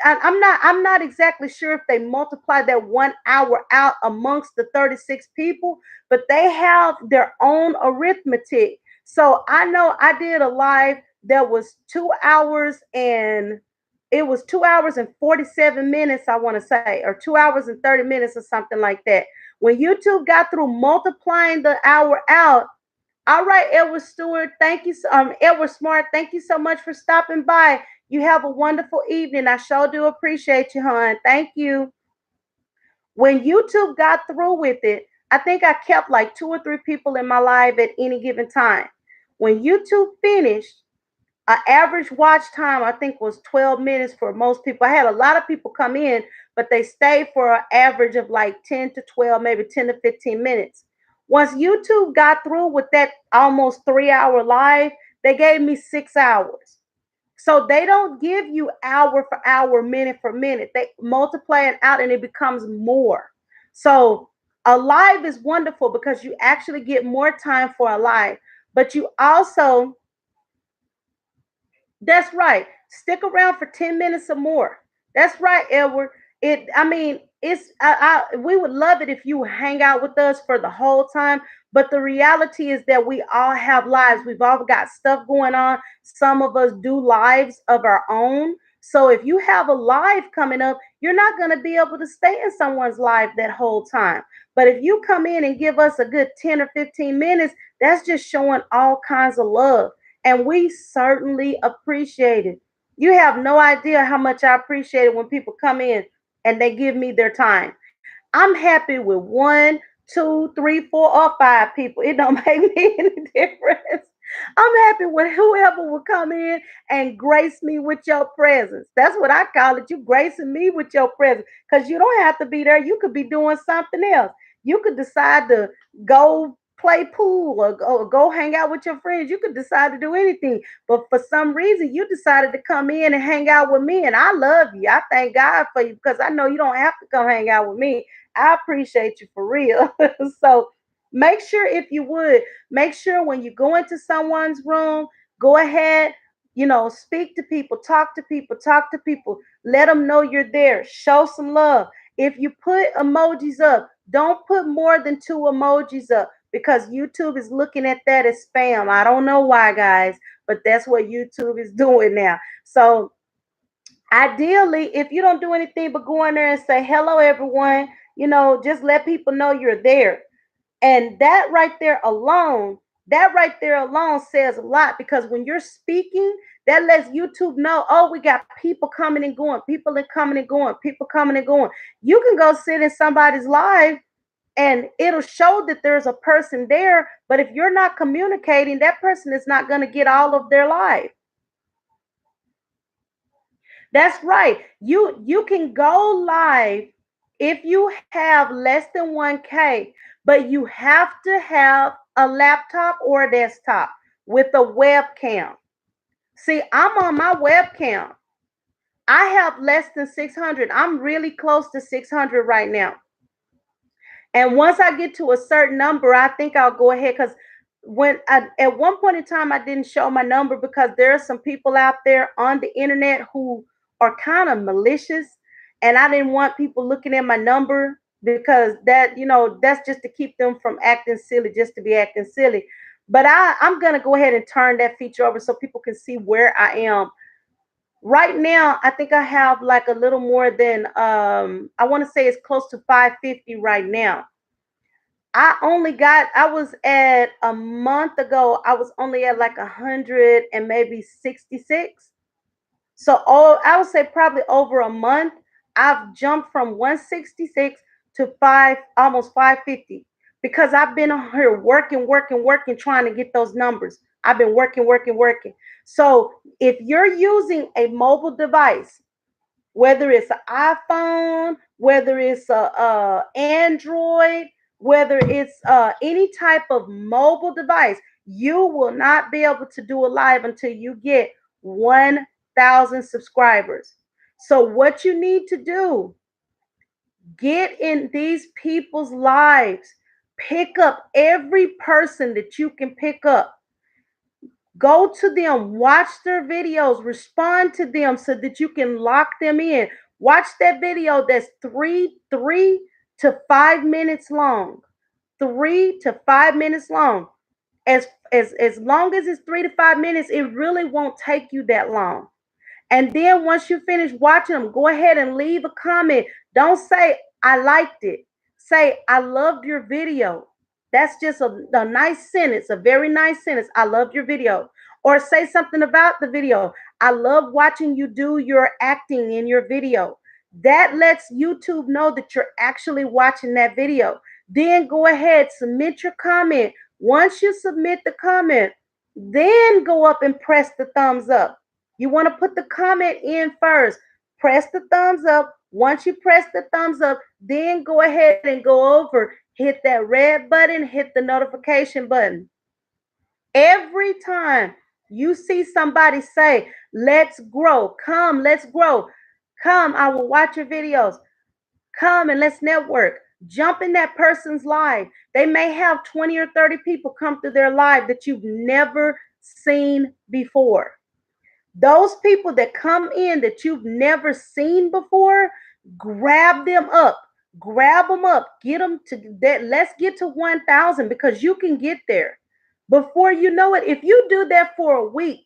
I'm not exactly sure if they multiply that 1 hour out amongst the 36 people, but they have their own arithmetic. So I know I did a live that was 2 hours and it was 2 hours and 47 minutes, I want to say, or 2 hours and 30 minutes or something like that. When YouTube got through multiplying the hour out, All right, Edward Stewart. Thank you. Edward Smart. Thank you so much for stopping by. You have a wonderful evening. I sure do appreciate you, hon. Thank you. When YouTube got through with it, I think I kept like two or three people in my live at any given time. When YouTube finished, an average watch time I think was 12 minutes for most people. I had a lot of people come in, but they stayed for an average of like 10 to 12, maybe 10 to 15 minutes. Once YouTube got through with that almost 3 hour live, they gave me 6 hours. So they don't give you hour for hour, minute for minute. They multiply it out and it becomes more. So a live is wonderful because you actually get more time for a live, but you also, that's right. Stick around for 10 minutes or more. That's right, Edward. I mean, we would love it if you would hang out with us for the whole time. But the reality is that we all have lives. We've all got stuff going on. Some of us do lives of our own. So if you have a live coming up, you're not going to be able to stay in someone's live that whole time. But if you come in and give us a good 10 or 15 minutes, that's just showing all kinds of love, and we certainly appreciate it. You have no idea how much I appreciate it when people come in and they give me their time. I'm happy with one, two, three, four, or five people. It don't make me any difference. I'm happy with whoever will come in and grace me with your presence. That's what I call it. You gracing me with your presence because you don't have to be there. You could be doing something else. You could decide to go play pool or go hang out with your friends. You could decide to do anything. But for some reason, you decided to come in and hang out with me. And I love you. I thank God for you because I know you don't have to come hang out with me. I appreciate you for real. So make sure, if you would, make sure when you go into someone's room, go ahead, speak to people, talk to people, talk to people, let them know you're there, show some love. If you put emojis up, don't put more than two emojis up because YouTube is looking at that as spam. I don't know why, guys, but that's what YouTube is doing now. So ideally, if you don't do anything but go in there and say hello everyone, just let people know you're there. And that right there alone says a lot because when you're speaking, that lets YouTube know, oh, we got people coming and going, people are coming and going, people coming and going. You can go sit in somebody's live and it'll show that there's a person there, but if you're not communicating, that person is not going to get all of their life. That's right. You can go live if you have less than 1K, but you have to have a laptop or a desktop with a webcam. See, I'm on my webcam. I have less than 600. I'm really close to 600 right now. And once I get to a certain number, I think I'll go ahead because at one point in time I didn't show my number because there are some people out there on the internet who are kind of malicious, and I didn't want people looking at my number because that's just to keep them from acting silly, just to be acting silly. But I'm gonna go ahead and turn that feature over so people can see where I am. Right now, I think I have like a little more than I want to say it's close to 550 right now. I was at a month ago, I was only at like 100 and maybe 66. So I would say probably over a month, I've jumped from 166 to almost 550 because I've been on here working, working, working, trying to get those numbers. I've been working, working, working. So if you're using a mobile device, whether it's an iPhone, whether it's a Android, whether it's any type of mobile device, you will not be able to do a live until you get 1,000 subscribers. So what you need to do, get in these people's lives, pick up every person that you can pick up. Go to them, watch their videos, respond to them so that you can lock them in. Watch that video that's three to 5 minutes long. 3 to 5 minutes long. As long as it's 3 to 5 minutes, it really won't take you that long. And then once you finish watching them, go ahead and leave a comment. Don't say I liked it. Say I loved your video. That's just a nice sentence, a very nice sentence. I loved your video. Or say something about the video. I love watching you do your acting in your video. That lets YouTube know that you're actually watching that video. Then go ahead, submit your comment. Once you submit the comment, then go up and press the thumbs up. You want to put the comment in first. Press the thumbs up. Once you press the thumbs up, then go ahead and go over, hit that red button, hit the notification button. Every time you see somebody say, let's grow, come, let's grow, come, I will watch your videos, come and let's network. Jump in that person's live. They may have 20 or 30 people come through their live that you've never seen before. Those people that come in that you've never seen before, grab them up. Grab them up. Get them to that. Let's get to 1,000 because you can get there. Before you know it, if you do that for a week,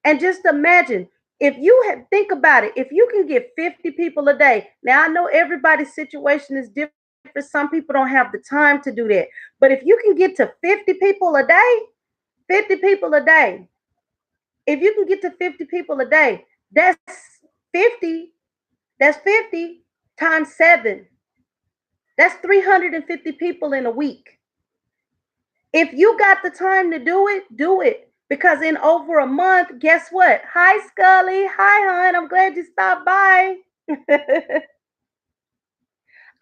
and just imagine if you think about it, if you can get 50 people a day. Now I know everybody's situation is different. Some people don't have the time to do that. But if you can get to 50 people a day, 50 people a day, if you can get to 50 people a day, that's 50. That's 50 times 7. That's 350 people in a week. If you got the time to do it, do it. Because in over a month, guess what? Hi, Scully. Hi, hon. I'm glad you stopped by.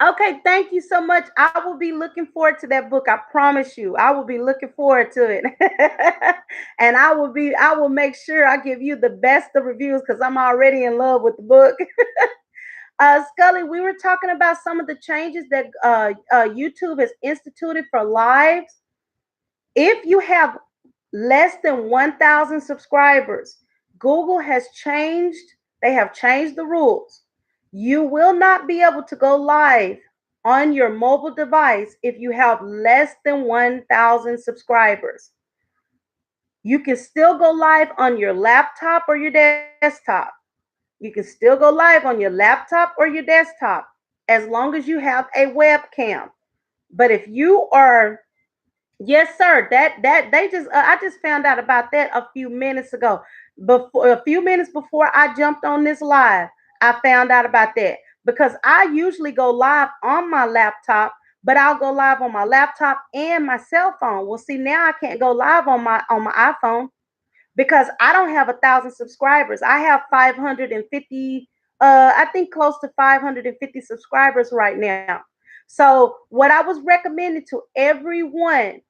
Okay, thank you so much. I will be looking forward to that book. I promise you. I will be looking forward to it. And I will make sure I give you the best of reviews because I'm already in love with the book. Scully, we were talking about some of the changes that YouTube has instituted for lives. If you have less than 1,000 subscribers, Google has changed, they have changed the rules. You will not be able to go live on your mobile device if you have less than 1,000 subscribers. You can still go live on your laptop or your desktop. You can still go live on your laptop or your desktop as long as you have a webcam. But if you are, yes, sir, that they just I just found out about that a few minutes ago. Before a few minutes before I jumped on this live, I found out about that because I usually go live on my laptop, but I'll go live on my laptop and my cell phone. Well, see, now I can't go live on my iPhone because I don't have 1,000 subscribers. I have 550, I think close to 550 subscribers right now. So what I was recommending to everyone,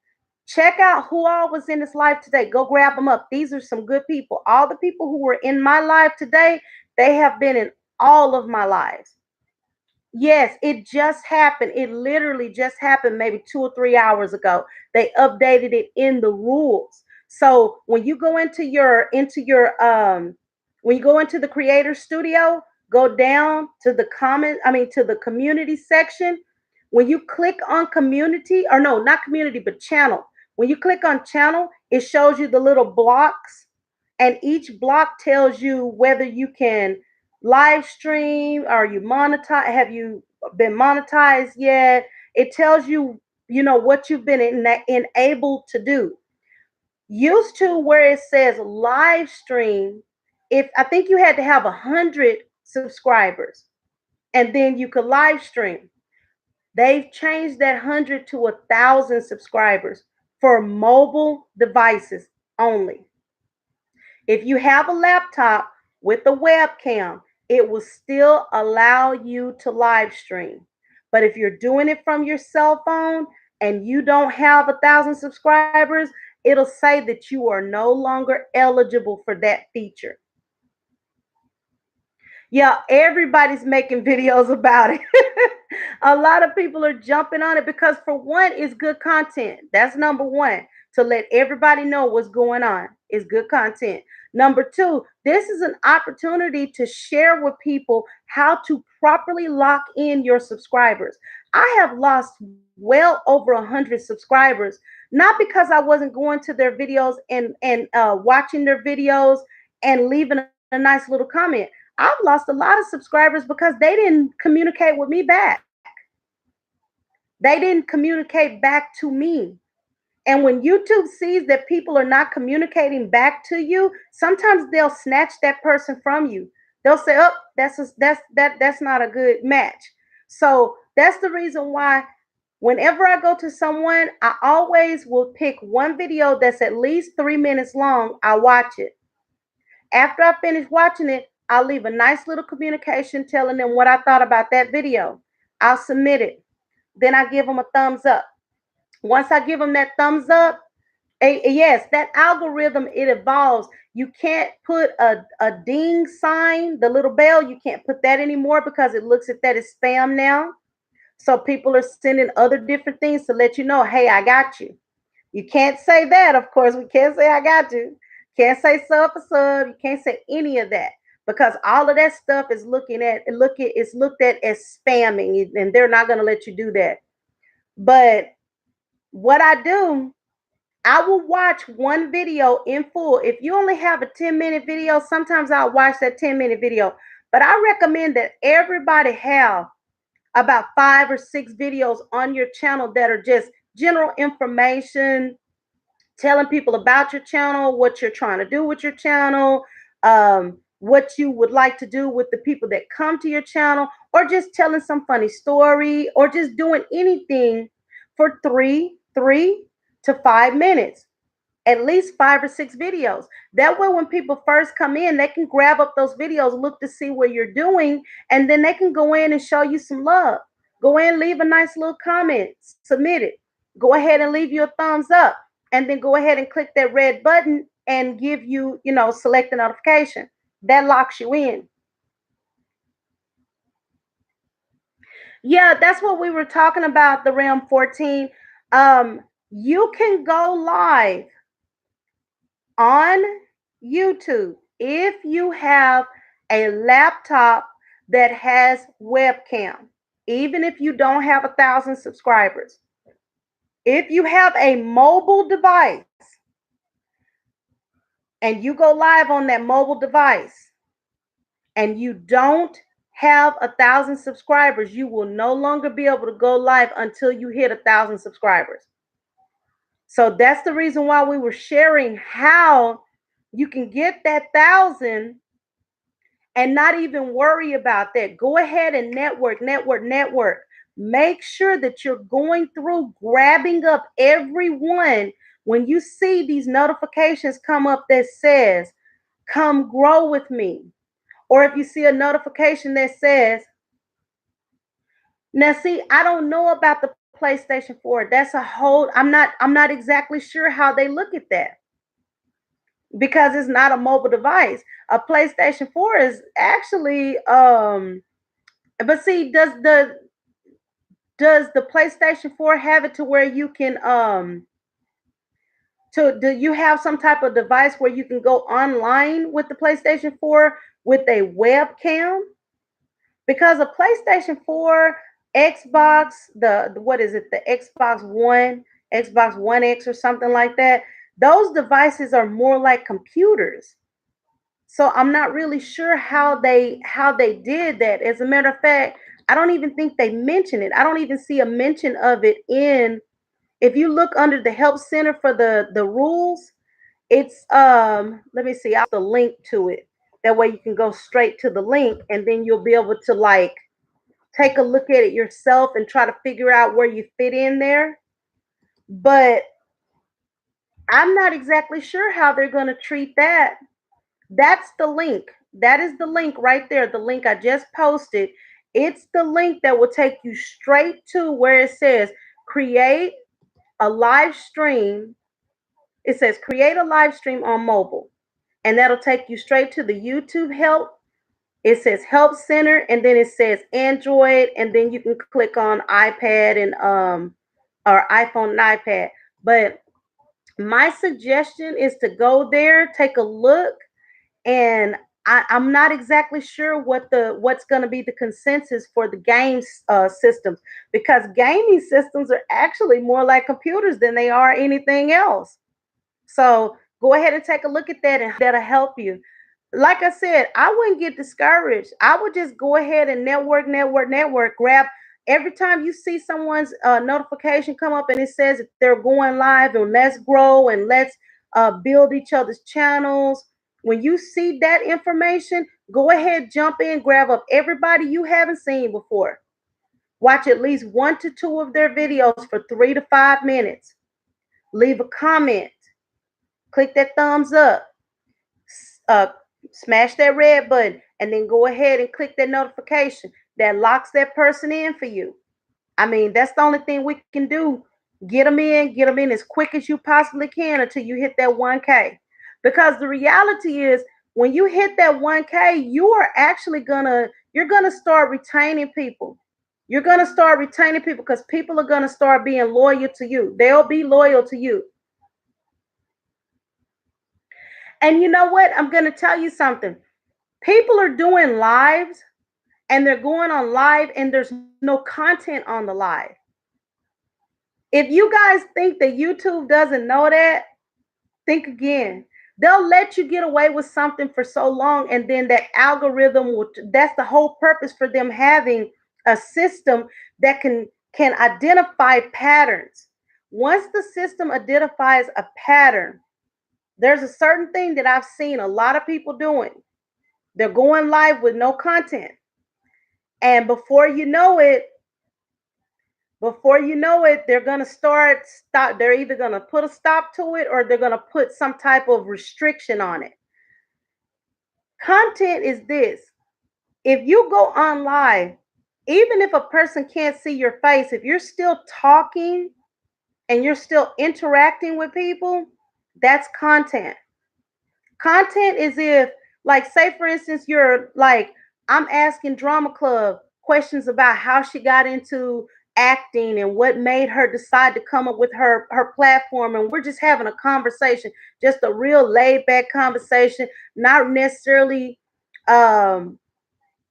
check out who all was in this live today. Go grab them up. These are some good people. All the people who were in my live today, they have been in all of my lives. Yes, it just happened. It literally just happened maybe 2 or 3 hours ago. They updated it in the rules. So when you go into your when you go into the creator studio, go down to the to the community section. When you click on community, or no, not community, but channel. When you click on channel, it shows you the little blocks, and each block tells you whether you can live stream, are you monetized, have you been monetized yet. It tells you, you know, what you've been enabled to do. Used to where it says live stream, if I think you had to have 100 subscribers and then you could live stream. They've changed that 100 to 1,000 subscribers for mobile devices only. If you have a laptop with a webcam, it will still allow you to live stream. But if you're doing it from your cell phone and you don't have 1,000 subscribers, it'll say that you are no longer eligible for that feature. Yeah, everybody's making videos about it. A lot of people are jumping on it because, for one, it's good content. That's number one. To let everybody know what's going on is good content. Number two, this is an opportunity to share with people how to properly lock in your subscribers. I have lost well over 100 subscribers, not because I wasn't going to their videos and watching their videos and leaving a nice little comment. I've lost a lot of subscribers because they didn't communicate with me back. They didn't communicate back to me. And when YouTube sees that people are not communicating back to you, sometimes they'll snatch that person from you. They'll say, "Oh, that's not a good match." So that's the reason why whenever I go to someone, I always will pick one video that's at least 3 minutes long. I watch it. After I finish watching it, I'll leave a nice little communication telling them what I thought about that video. I'll submit it. Then I give them a thumbs up. Once I give them that thumbs up, yes, that algorithm, it evolves. You can't put a ding sign, the little bell, you can't put that anymore because it looks at that as spam now. So people are sending other different things to let you know, hey, I got you. You can't say that, of course. We can't say I got you. Can't say sub for sub. You can't say any of that because all of that stuff is it's looked at as spamming, and they're not going to let you do that. But what I do, I will watch one video in full. If you only have a 10-minute video, sometimes I'll watch that 10-minute video. But I recommend that everybody have about 5 or 6 videos on your channel that are just general information, telling people about your channel, what you're trying to do with your channel, what you would like to do with the people that come to your channel, or just telling some funny story, or just doing anything for 3 to 5 minutes, at least 5 or 6 videos. That way, when people first come in, they can grab up those videos, look to see what you're doing, and then they can go in and show you some love. Go in, leave a nice little comment, submit it. Go ahead and leave you a thumbs up, and then go ahead and click that red button and give you, select the notification. That locks you in. Yeah, that's what we were talking about, the RAM 14. You can go live on YouTube if you have a laptop that has webcam, even if you don't have 1,000 subscribers. If you have a mobile device and you go live on that mobile device and you don't have 1,000 subscribers, you will no longer be able to go live until you hit 1,000 subscribers. So that's the reason why we were sharing how you can get that 1,000 and not even worry about that. Go ahead and network, network, network. Make sure that you're going through, grabbing up everyone. When you see these notifications come up that says, come grow with me, or if you see a notification that says, now see, I don't know about the PlayStation 4. That's a whole, I'm not exactly sure how they look at that because it's not a mobile device. A PlayStation 4 is actually but see, does the PlayStation 4 have it to where you can do you have some type of device where you can go online with the PlayStation 4 with a webcam? Because a PlayStation 4, Xbox, the what is it, the Xbox One, Xbox One X or something like that, those devices are more like computers. So I'm not really sure how they did that. As a matter of fact, I don't even think they mention it. I don't even see a mention of it in, if you look under the help center for the rules, it's let me see, I'll the link to it. That way you can go straight to the link and then you'll be able to like take a look at it yourself and try to figure out where you fit in there. But I'm not exactly sure how they're going to treat that. That's the link. That is the link right there. The link I just posted. It's the link that will take you straight to where it says create a live stream. It says create a live stream on mobile. And that'll take you straight to the YouTube help. It says help center, and then it says Android, and then you can click on iPad and or iPhone and iPad. But my suggestion is to go there, take a look, and I'm not exactly sure what's going to be the consensus for the games systems, because gaming systems are actually more like computers than they are anything else. So go ahead and take a look at that, and that'll help you. Like I said, I wouldn't get discouraged. I would just go ahead and network, network, network. Grab. Every time you see someone's notification come up and it says that they're going live and let's grow and let's build each other's channels, when you see that information, go ahead, jump in, grab up everybody you haven't seen before. Watch at least 1 to 2 of their videos for 3 to 5 minutes. Leave a comment, click that thumbs up, uh, smash that red button, and then go ahead and click that notification that locks that person in for you. I mean, that's the only thing we can do. Get them in as quick as you possibly can until you hit that 1K. Because the reality is, when you hit that 1K, you are actually you're gonna start retaining people. You're gonna start retaining people because people are gonna start being loyal to you. They'll be loyal to you. And you know what? I'm gonna tell you something. People are doing lives and they're going on live and there's no content on the live. If you guys think that YouTube doesn't know that, think again. They'll let you get away with something for so long, and then that algorithm will. That's the whole purpose for them having a system that can identify patterns. Once the system identifies a pattern, there's a certain thing that I've seen a lot of people doing. They're going live with no content, and before you know it, they're gonna stop. They're either gonna put a stop to it or they're gonna put some type of restriction on it. Content is this. If you go on live, even if a person can't see your face, if you're still talking and you're still interacting with people, that's content. Content is if, like, say for instance, you're like, I'm asking Drama Club questions about how she got into acting and what made her decide to come up with her platform, and we're just having a conversation, just a real laid back conversation, not necessarily um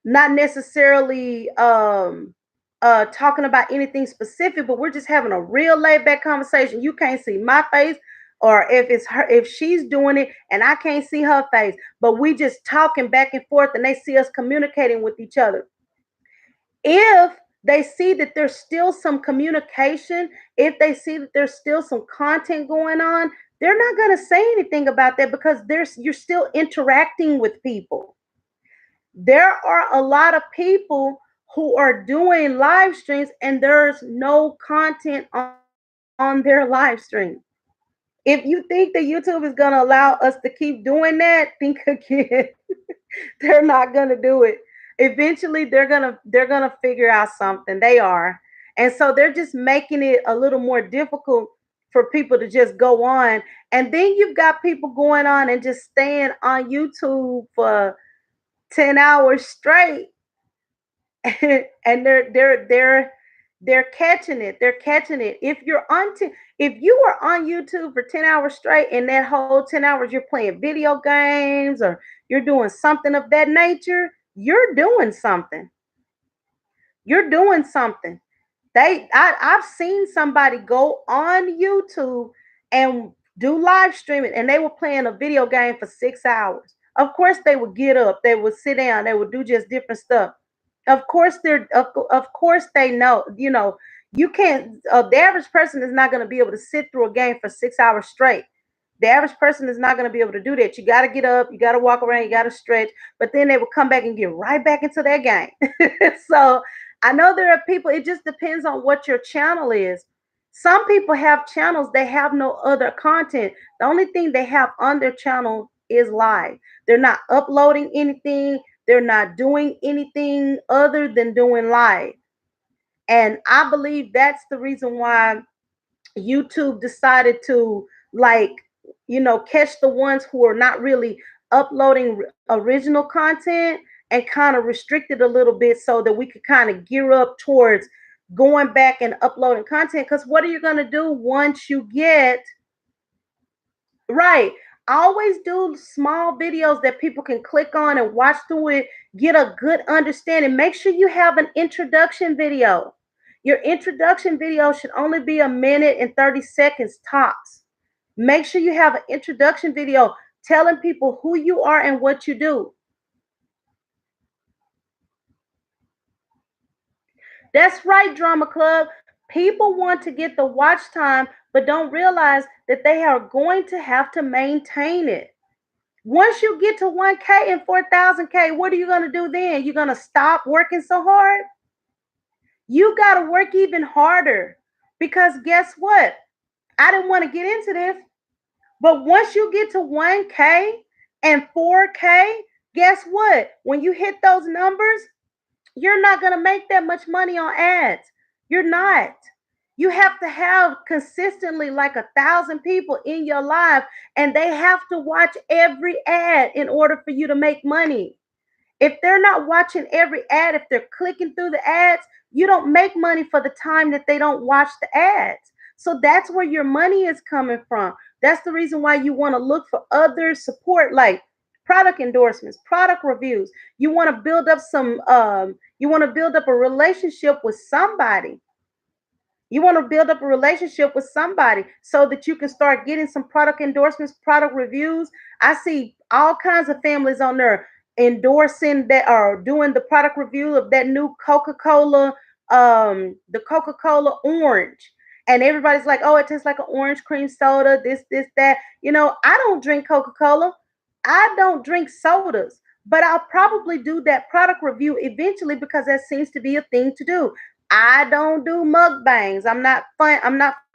not necessarily talking about anything specific, but we're just having a real laid back conversation. You can't see my face, or if she's doing it and I can't see her face, but we just talking back and forth and they see us communicating with each other. If they see that there's still some communication, if they see that there's still some content going on, they're not going to say anything about that because you're still interacting with people. There are a lot of people who are doing live streams and there's no content on their live stream. If you think that YouTube is going to allow us to keep doing that, think again. They're not going to do it. Eventually they're going to figure out something. They are. And so they're just making it a little more difficult for people to just go on. And then you've got people going on and just staying on YouTube for 10 hours straight. And they're catching it. They're catching it. If you are on YouTube for 10 hours straight and that whole 10 hours you're playing video games or you're doing something of that nature, you're doing something. You're doing something. I've seen somebody go on YouTube and do live streaming and they were playing a video game for 6 hours. Of course they would get up, they would sit down, they would do just different stuff. Of course they know, you can't the average person is not going to be able to sit through a game for 6 hours straight. The average person is not going to be able to do that. You got to get up, you got to walk around, you got to stretch, but then they will come back and get right back into their game. So I know there are people, it just depends on what your channel is. Some people have channels, they have no other content. The only thing they have on their channel is live. They're not uploading anything, they're not doing anything other than doing live. And I believe that's the reason why YouTube decided to, like, catch the ones who are not really uploading original content and kind of restrict it a little bit so that we could kind of gear up towards going back and uploading content. Because what are you going to do once you get right? Always do small videos that people can click on and watch through it, get a good understanding. Make sure you have an introduction video. Your introduction video should only be 1 minute and 30 seconds tops. Make sure you have an introduction video telling people who you are and what you do. That's right, Drama Club. People want to get the watch time, but don't realize that they are going to have to maintain it. Once you get to 1K and 4,000K, what are you going to do then? You're going to stop working so hard? You got to work even harder because guess what? I didn't want to get into this, but once you get to 1K and 4K, guess what? When you hit those numbers, you're not going to make that much money on ads. You're not. You have to have consistently like 1,000 people in your life, and they have to watch every ad in order for you to make money. If they're not watching every ad, if they're clicking through the ads, you don't make money for the time that they don't watch the ads. So that's where your money is coming from. That's the reason why you want to look for other support like product endorsements, product reviews. You want to build up you want to build up a relationship with somebody. You want to build up a relationship with somebody so that you can start getting some product endorsements, product reviews. I see all kinds of families on there endorsing that or doing the product review of that new Coca-Cola, the Coca-Cola orange. And everybody's like, oh, it tastes like an orange cream soda, this, that. I don't drink Coca-Cola. I don't drink sodas, but I'll probably do that product review eventually because that seems to be a thing to do. I don't do mukbangs. I'm not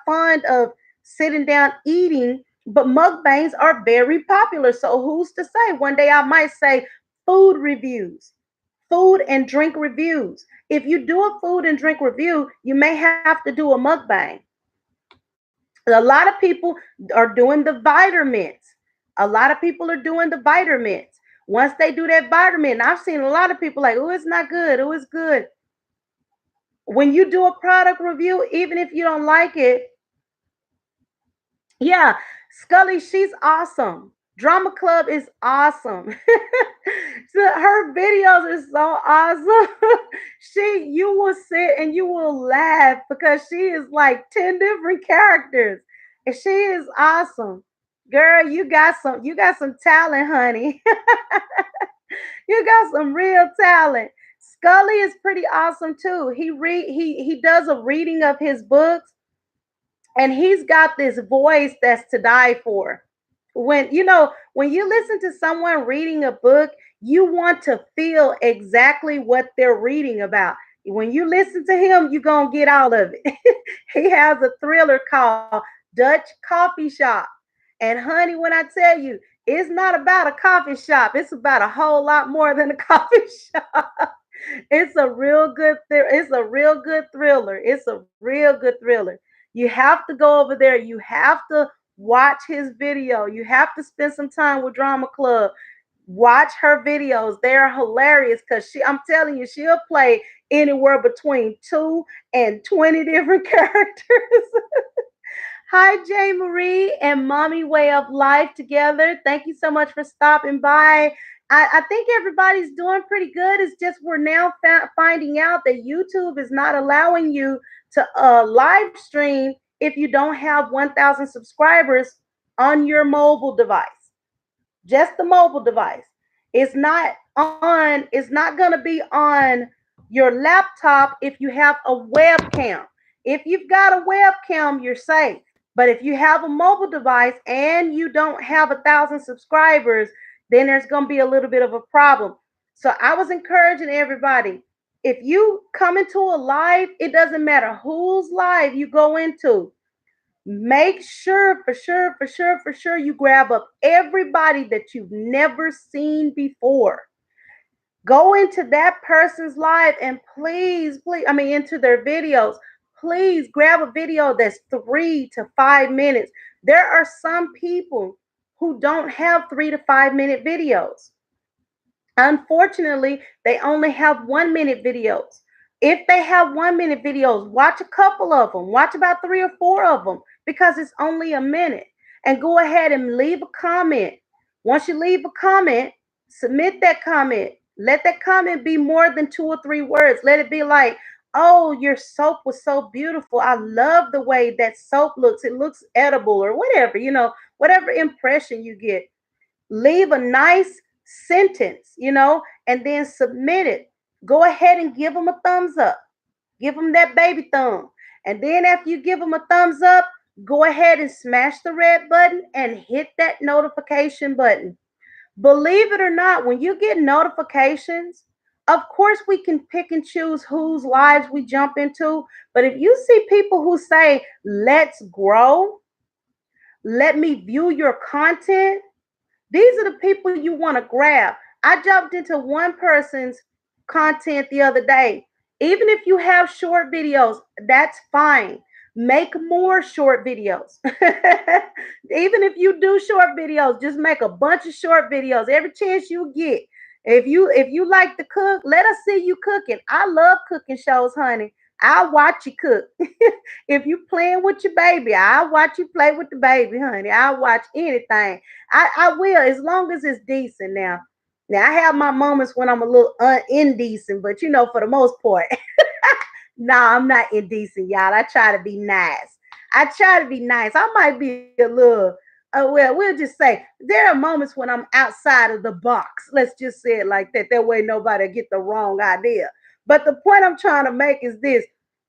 fond of sitting down eating, but mukbangs are very popular. So who's to say? One day I might say food reviews, food and drink reviews. If you do a food and drink review, you may have to do a mukbang. A lot of people are doing the vitamins. A lot of people are doing the vitamins. Once they do that vitamin, I've seen a lot of people like, oh, it's not good. Oh, it's good. When you do a product review, even if you don't like it, yeah, Scully, she's awesome. Drama Club is awesome. So her videos are so awesome. You will sit and you will laugh because she is like 10 different characters. And she is awesome. Girl, you got some talent, honey. You got some real talent. Scully is pretty awesome too. He does a reading of his books, and he's got this voice that's to die for. When you listen to someone reading a book, you want to feel exactly what they're reading about. When you listen to him, you're going to get all of it. He has a thriller called Dutch Coffee Shop. And honey, when I tell you, it's not about a coffee shop, it's about a whole lot more than a coffee shop. It's a real good thriller. It's a real good thriller. You have to go over there. You have to watch his video. You have to spend some time with Drama Club. Watch her videos. They're hilarious because I'm telling you, she'll play anywhere between 2 and 20 different characters. Hi, Jay Marie and Mommy Way of Life together. Thank you so much for stopping by. I think everybody's doing pretty good. It's just we're now finding out that YouTube is not allowing you to live stream if you don't have 1,000 subscribers on your mobile device, just the mobile device. It's not going to be on your laptop if you have a webcam. If you've got a webcam, you're safe. But if you have a mobile device and you don't have 1,000 subscribers, then there's going to be a little bit of a problem. So I was encouraging everybody, if you come into a live, it doesn't matter whose live you go into. Make sure, for sure, you grab up everybody that you've never seen before. Go into that person's live and please, I mean, into their videos. Please grab a video that's 3 to 5 minutes. There are some people who don't have 3 to 5 minute videos. Unfortunately, they only have 1 minute videos. If they have 1 minute videos, watch a couple of them, watch about 3 or 4 of them because it's only a minute. And go ahead and leave a comment. Once you leave a comment, submit that comment. Let that comment be more than 2 or 3 words. Let it be like, oh, your soap was so beautiful. I love the way that soap looks. It looks edible or whatever, whatever impression you get. Leave a nice sentence, and then submit it. Go ahead and give them a thumbs up. Give them that baby thumb. And then after you give them a thumbs up, go ahead and smash the red button and hit that notification button. Believe it or not, when you get notifications, of course we can pick and choose whose lives we jump into. But if you see people who say, let's grow, let me view your content, these are the people you want to grab. I jumped into one person's content the other day. Even if you have short videos, that's fine. Make more short videos. Even if you do short videos, just make a bunch of short videos every chance you get. If you like to cook, let us see you cooking. I love cooking shows, honey. I'll watch you cook. If you playing with your baby, I'll watch you play with the baby, honey. I'll watch anything. I will, as long as it's decent. Now I have my moments when I'm a little indecent, but for the most part, no, I'm not indecent, y'all. I try to be nice. I try to be nice. I might be a little, well, we'll just say there are moments when I'm outside of the box. Let's just say it like that. That way nobody get the wrong idea. But the point I'm trying to make is this: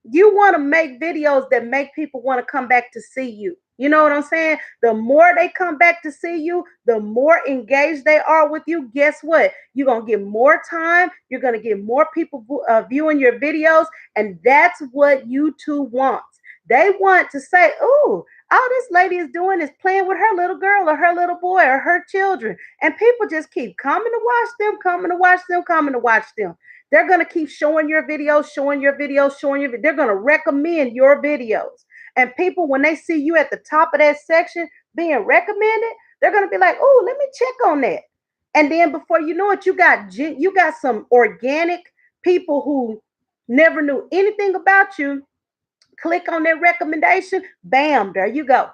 you want to make videos that make people want to come back to see you. You know what I'm saying? The more they come back to see you, the more engaged they are with you. Guess what? You're going to get more time. You're going to get more people viewing your videos. And that's what YouTube wants. They want to say, "Oh, all this lady is doing is playing with her little girl or her little boy or her children." And people just keep coming to watch them, coming to watch them, coming to watch them. They're going to keep showing your videos, showing your videos, showing your. They're going to recommend your videos. And people, when they see you at the top of that section being recommended, they're going to be like, "Oh, let me check on that." And then before you know it, you got some organic people who never knew anything about you. Click on their recommendation, bam, there you go.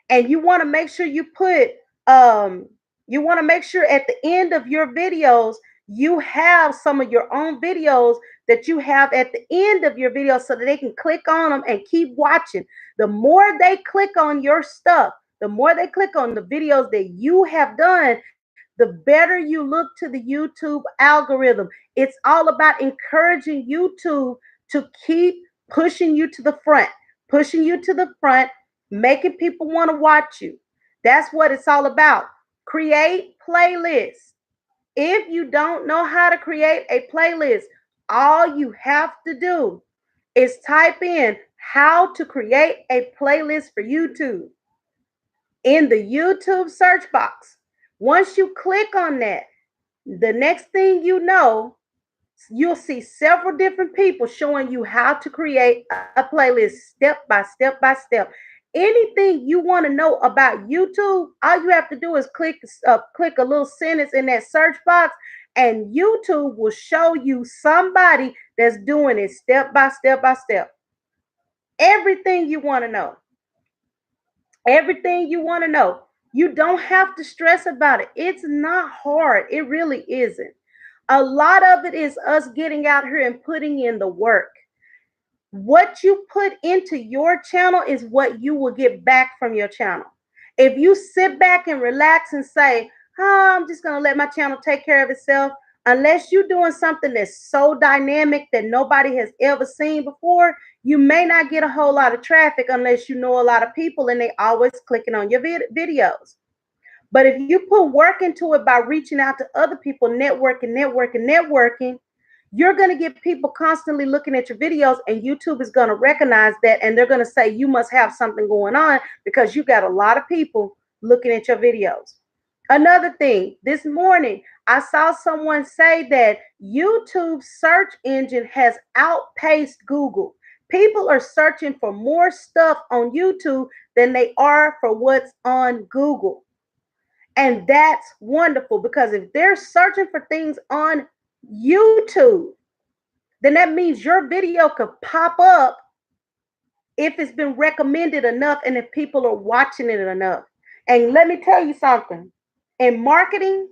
And you want to make sure um you want to make sure at the end of your videos you have some of your own videos that you have at the end of your video so that they can click on them and keep watching. The more they click on your stuff, the more they click on the videos that you have done, the better you look to the YouTube algorithm. It's all about encouraging YouTube to keep pushing you to the front, pushing you to the front, making people want to watch you. That's what it's all about. Create playlists. If you don't know how to create a playlist, all you have to do is type in how to create a playlist for YouTube in the YouTube search box. Once you click on that, the next thing you know, you'll see several different people showing you how to create a playlist step by step by step. Anything you want to know about YouTube, all you have to do is click a little sentence in that search box, and YouTube will show you somebody that's doing it step by step by step. Everything you want to know. Everything you want to know. You don't have to stress about it. It's not hard. It really isn't. A lot of it is us getting out here and putting in the work. What you put into your channel is what you will get back from your channel. If you sit back and relax and say, "Oh, I'm just going to let my channel take care of itself," unless you're doing something that's so dynamic that nobody has ever seen before, you may not get a whole lot of traffic unless you know a lot of people and they always clicking on your videos. But if you put work into it by reaching out to other people, networking, you're going to get people constantly looking at your videos, and YouTube is going to recognize that, and they're going to say you must have something going on because you got a lot of people looking at your videos. Another thing, this morning, I saw someone say that YouTube's search engine has outpaced Google. People are searching for more stuff on YouTube than they are for what's on Google. And that's wonderful because if they're searching for things on YouTube, then that means your video could pop up if it's been recommended enough and if people are watching it enough. And let me tell you something, in marketing,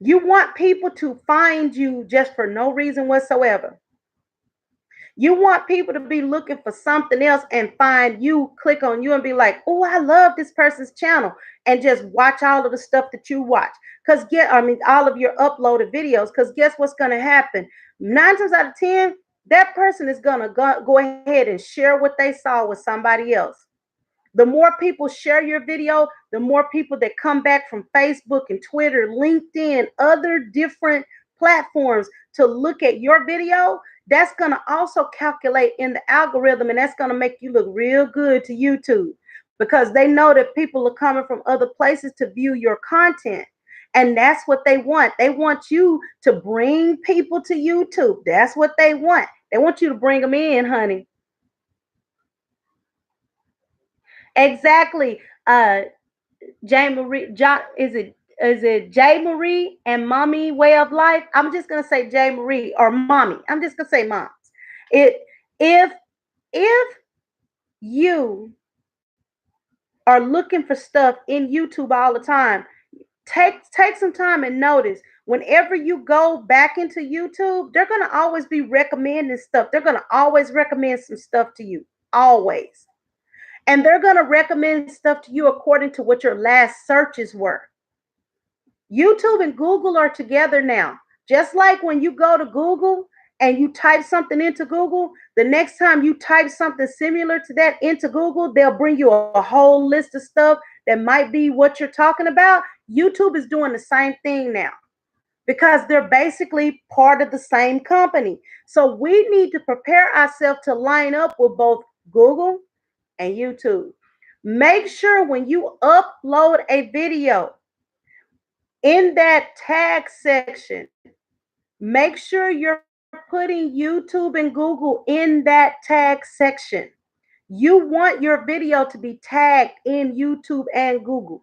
you want people to find you just for no reason whatsoever. You want people to be looking for something else and find you, click on you and be like, "Oh, I love this person's channel," and just watch all of the stuff that you watch. All of your uploaded videos. Because guess what's going to happen? 9 times out of 10, that person is going to go ahead and share what they saw with somebody else. The more people share your video, the more people that come back from Facebook and Twitter, LinkedIn, other different platforms to look at your video. That's going to also calculate in the algorithm, and that's going to make you look real good to YouTube because they know that people are coming from other places to view your content. And that's what they want. They want you to bring people to YouTube. That's what they want. They want you to bring them in, honey. Exactly. J Marie, is it J Marie and Mommy Way of Life? I'm just gonna say J Marie or Mommy. I'm just gonna say Moms. It if if you are looking for stuff in YouTube all the time, take some time and notice whenever you go back into YouTube, they're gonna always be recommending stuff. They're gonna always recommend some stuff to you. Always. And they're gonna recommend stuff to you according to what your last searches were. YouTube and Google are together now. Just like when you go to Google and you type something into Google, the next time you type something similar to that into Google, they'll bring you a whole list of stuff that might be what you're talking about. YouTube is doing the same thing now because they're basically part of the same company. So we need to prepare ourselves to line up with both Google and YouTube. Make sure when you upload a video, in that tag section, make sure you're putting YouTube and Google in that tag section. You want your video to be tagged in YouTube and Google.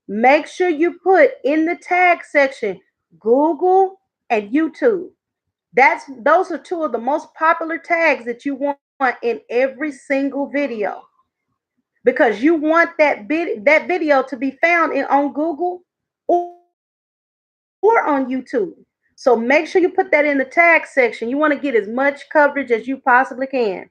Make sure you put in the tag section Google and YouTube. Those are two of the most popular tags that you want in every single video because you want that video to be found on Google or on YouTube. So make sure you put that in the tag section. You want to get as much coverage as you possibly can.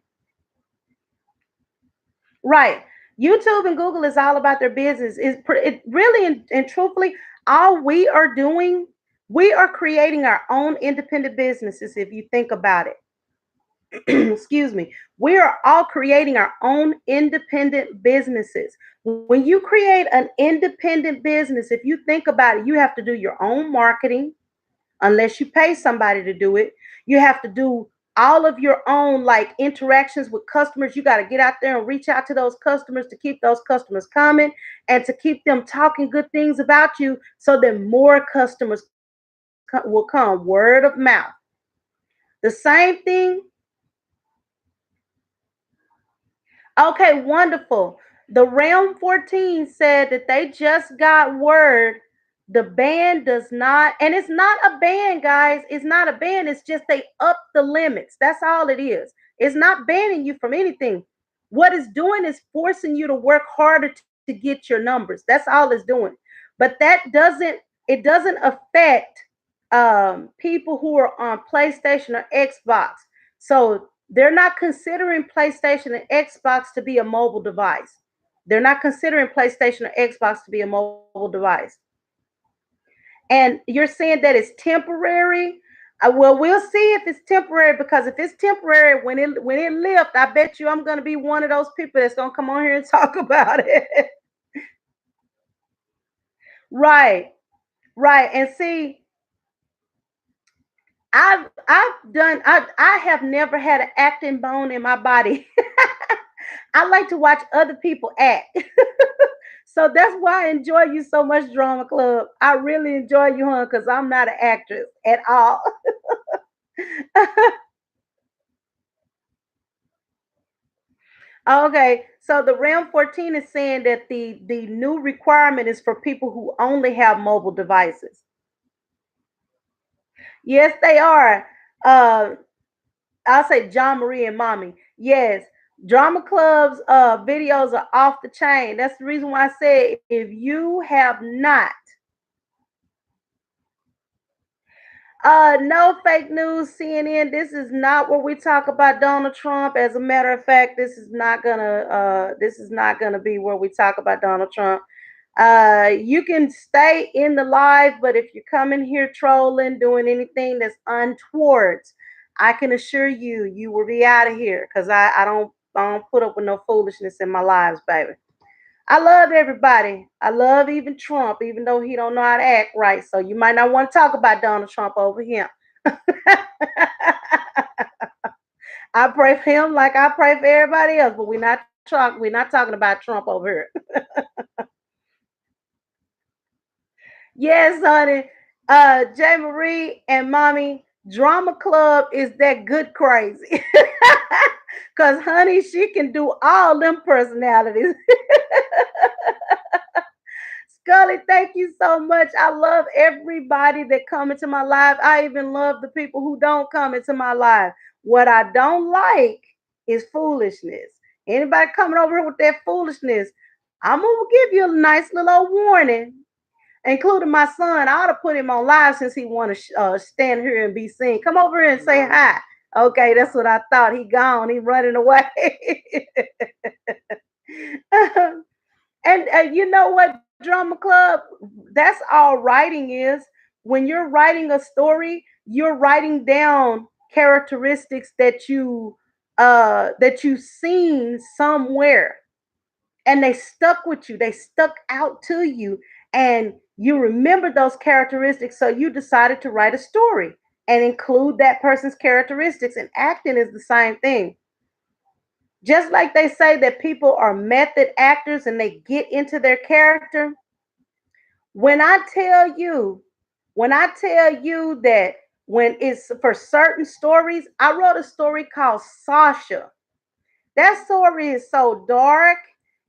Right. YouTube and Google is all about their business. It really and truthfully, all we are doing, we are creating our own independent businesses. If you think about it, excuse me, we are all creating our own independent businesses. When you create an independent business, if you think about it, you have to do your own marketing unless you pay somebody to do it. You have to do all of your own like interactions with customers. You got to get out there and reach out to those customers to keep those customers coming and to keep them talking good things about you so that more customers will come word of mouth. The same thing. Okay, wonderful. The Realm 14 said that they just got word the ban does not, and it's not a ban, guys. It's not a ban. It's just they up the limits. That's all it is. It's not banning you from anything. What it's doing is forcing you to work harder to get your numbers. That's all it's doing. But it doesn't affect people who are on PlayStation or Xbox. So they're not considering PlayStation and Xbox to be a mobile device. They're not considering PlayStation or Xbox to be a mobile device. And you're saying that it's temporary. Well, we'll see if it's temporary because if it's temporary, when it lifts, I bet you I'm gonna be one of those people that's gonna come on here and talk about it. Right, right. And see, I have never had an acting bone in my body. I like to watch other people act. So that's why I enjoy you so much, Drama Club. I really enjoy you, huh? Because I'm not an actress at all. Okay, so the RAM 14 is saying that the new requirement is for people who only have mobile devices. Yes, they are. Uh, I'll say John Marie and Mommy. Yes, Drama Club's videos are off the chain. That's the reason why I said if you have not, no fake news, CNN. This is not where we talk about Donald Trump. As a matter of fact, this is not gonna be where we talk about Donald Trump. You can stay in the live, but if you're coming here trolling, doing anything that's untoward, I can assure you, you will be out of here because I don't put up with no foolishness in my lives, baby. I love everybody. I love even Trump, even though he don't know how to act right. So you might not want to talk about Donald Trump over him. I pray for him like I pray for everybody else, but we're not talking about Trump over here. Yes, honey. J. Marie and Mommy, Drama Club is that good crazy. Cause honey, she can do all them personalities. Scully, thank you so much. I love everybody that come into my life. I even love the people who don't come into my life. What I don't like is foolishness. Anybody coming over here with that foolishness, I'm gonna give you a nice little old warning, including my son. I ought to put him on live since he want to stand here and be seen. Come over here and say hi. Okay, that's what I thought. He gone. He running away. And you know what, drama club? That's all writing is. When you're writing a story, you're writing down characteristics that you've seen somewhere, and they stuck with you. They stuck out to you, and you remember those characteristics. So you decided to write a story and include that person's characteristics. And acting is the same thing. Just like they say that people are method actors and they get into their character, when I tell you, when I tell you that when it's for certain stories, I wrote a story called Sasha. That story is so dark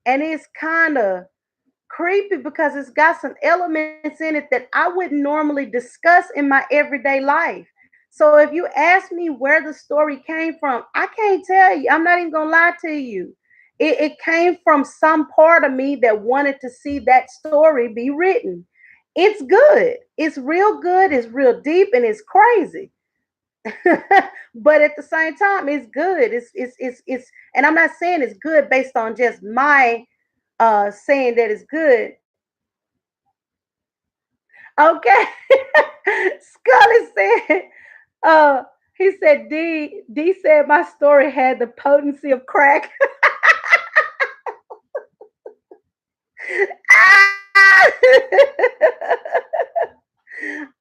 and it's kind of creepy because it's got some elements in it that I wouldn't normally discuss in my everyday life. So if you ask me where the story came from, I can't tell you. I'm not even gonna lie to you. It came from some part of me that wanted to see that story be written. It's good. It's real good. It's real deep and it's crazy. But at the same time, it's good. It's and I'm not saying it's good based on just my saying that it's good. Okay. Scully said, uh, he said, D said my story had the potency of crack. Ah!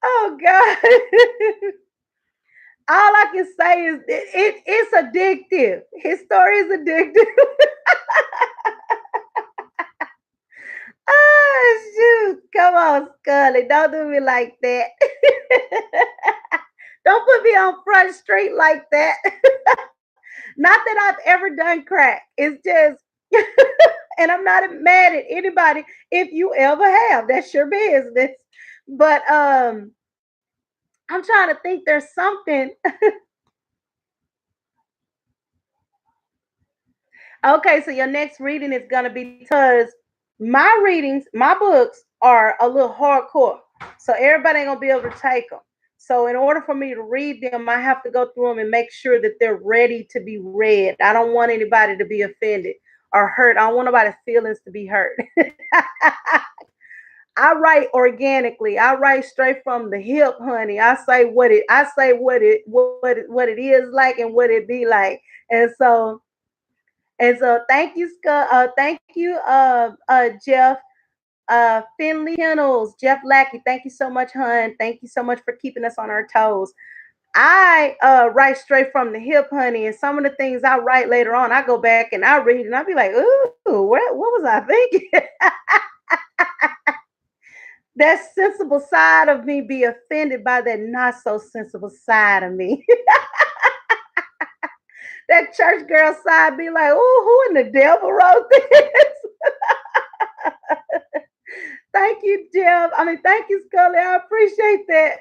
Oh God. All I can say is it's addictive. His story is addictive. Ah, shoot. Come on, Scully. Don't do me like that. Don't put me on Front Street like that. Not that I've ever done crack. It's just, and I'm not mad at anybody if you ever have. That's your business. But I'm trying to think. There's something. Okay, so your next reading is gonna be because my readings, my books are a little hardcore, so everybody ain't gonna be able to take them. So in order for me to read them, I have to go through them and make sure that they're ready to be read. I don't want anybody to be offended or hurt. I don't want nobody's feelings to be hurt. I write organically. I write straight from the hip, honey. I say what it is like and what it be like. And so thank you, thank you, Jeff, Finley Kennels, Jeff Lackey. Thank you so much, hun. Thank you so much for keeping us on our toes. I write straight from the hip, honey, and some of the things I write later on, I go back and I read, and I be like, ooh, what was I thinking? That sensible side of me be offended by that not so sensible side of me. That church girl side be like, ooh, who in the devil wrote this? Thank you, Jeff. I mean, thank you, Scully. I appreciate that.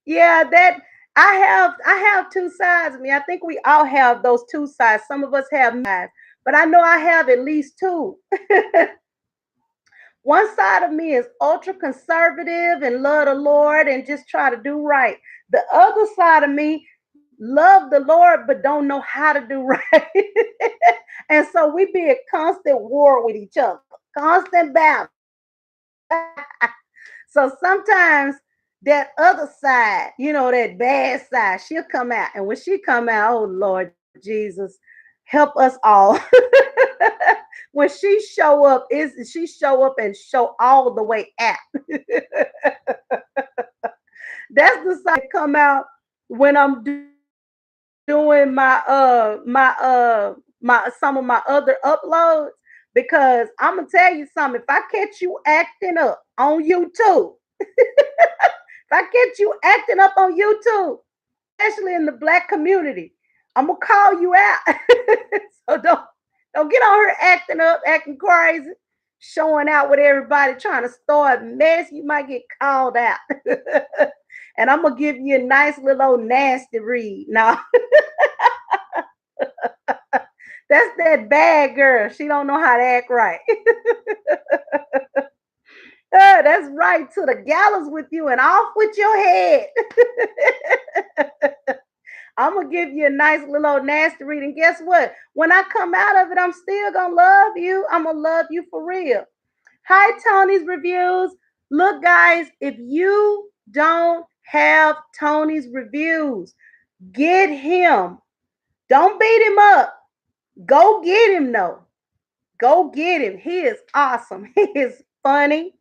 Yeah, that I have two sides of me. I think we all have those two sides. Some of us have sides, but I know I have at least two. One side of me is ultra conservative and love the Lord and just try to do right. The other side of me love the Lord but don't know how to do right. And so we be at constant war with each other, constant battle. So sometimes that other side, that bad side, she'll come out. And when she come out, oh Lord Jesus, help us all. When she show up and show all the way out. That's the side come out when I'm doing my some of my other uploads, because I'm gonna tell you something. If I catch you acting up on YouTube, if I catch you acting up on YouTube, especially in the black community, I'm gonna call you out. So don't get on here acting up, acting crazy, showing out with everybody, trying to start mess. You might get called out. And I'm gonna give you a nice little old nasty read. Now that's that bad girl. She don't know how to act right. That's right, to the gallows with you and off with your head. I'm gonna give you a nice little old nasty read. And guess what? When I come out of it, I'm still gonna love you. I'm gonna love you for real. Hi, Tony's Reviews. Look, guys, if you don't have Tony's Reviews, get him. Don't beat him up. Go get him, though. Go get him. He is awesome. He is funny.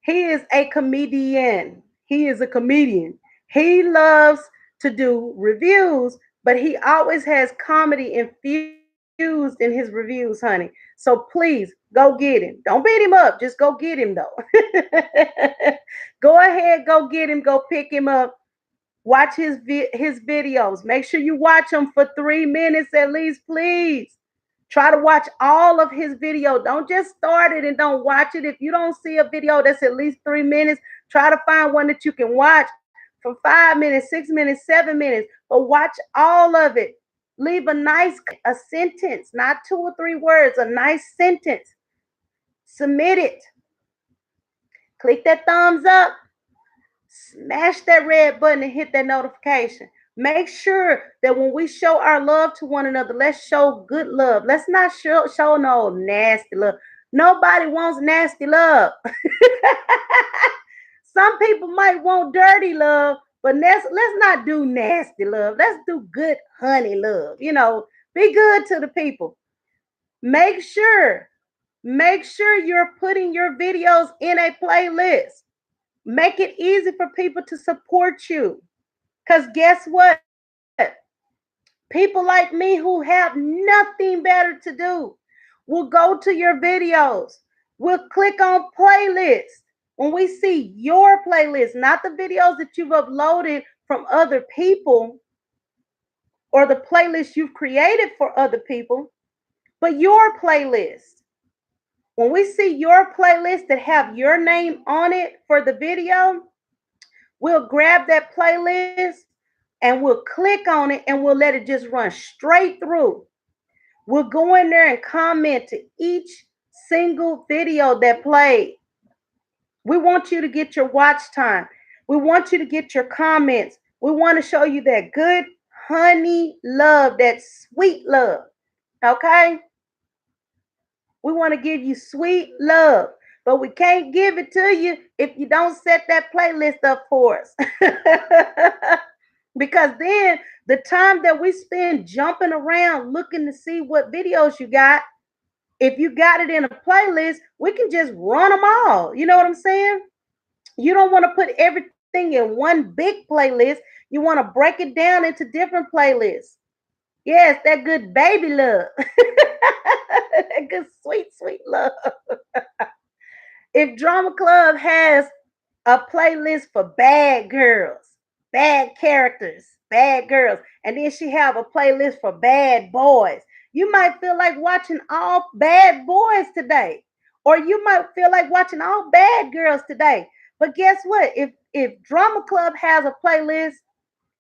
He is a comedian. He is a comedian. He loves to do reviews, but he always has comedy infused in his reviews, honey. So please go get him. Don't beat him up. Just go get him, though. Go ahead, go get him. Go pick him up. Watch his videos. Make sure you watch them for 3 minutes at least, please. Try to watch all of his video. Don't just start it and don't watch it. If you don't see a video that's at least 3 minutes, try to find one that you can watch for 5 minutes, 6 minutes, 7 minutes. But watch all of it. Leave a sentence, not 2 or 3 words, a nice sentence. Submit it. Click that thumbs up. Smash that red button and hit that notification. Make sure that when we show our love to one another, let's show good love. Let's not show no nasty love. Nobody wants nasty love. Some people might want dirty love, but let's not do nasty love. Let's do good honey love. Be good to the people. Make sure, make sure you're putting your videos in a playlist. Make it easy for people to support you. Because guess what? People like me who have nothing better to do will go to your videos. We'll click on playlist. When we see your playlist, not the videos that you've uploaded from other people or the playlist you've created for other people, but your playlist. When we see your playlist that have your name on it for the video, we'll grab that playlist and we'll click on it and we'll let it just run straight through. We'll go in there and comment to each single video that played. We want you to get your watch time. We want you to get your comments. We want to show you that good honey love, that sweet love. Okay? We want to give you sweet love, but we can't give it to you if you don't set that playlist up for us. Because then the time that we spend jumping around looking to see what videos you got, if you got it in a playlist, we can just run them all. You know what I'm saying? You don't want to put everything in one big playlist. You want to break it down into different playlists. Yes, that good baby love. That good sweet, sweet love. If Drama Club has a playlist for bad girls, bad characters, bad girls, and then she have a playlist for bad boys, you might feel like watching all bad boys today, or you might feel like watching all bad girls today. But guess what? If Drama Club has a playlist,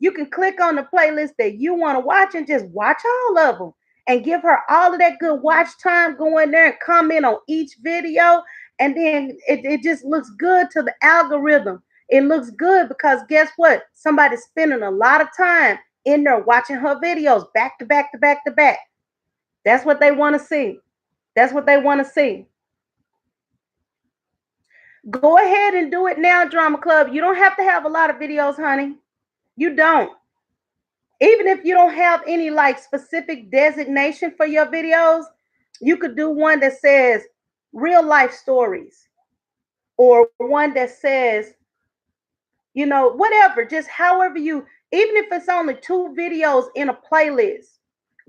you can click on the playlist that you want to watch and just watch all of them and give her all of that good watch time. Go in there and comment on each video. And then it just looks good to the algorithm. It looks good because guess what? Somebody's spending a lot of time in there watching her videos back to back to back to back. That's what they want to see. That's what they want to see. Go ahead and do it now, Drama Club. You don't have to have a lot of videos, honey. You don't. Even if you don't have any like specific designation for your videos, you could do one that says real life stories, or one that says, whatever, just however you, even if it's only two videos in a playlist,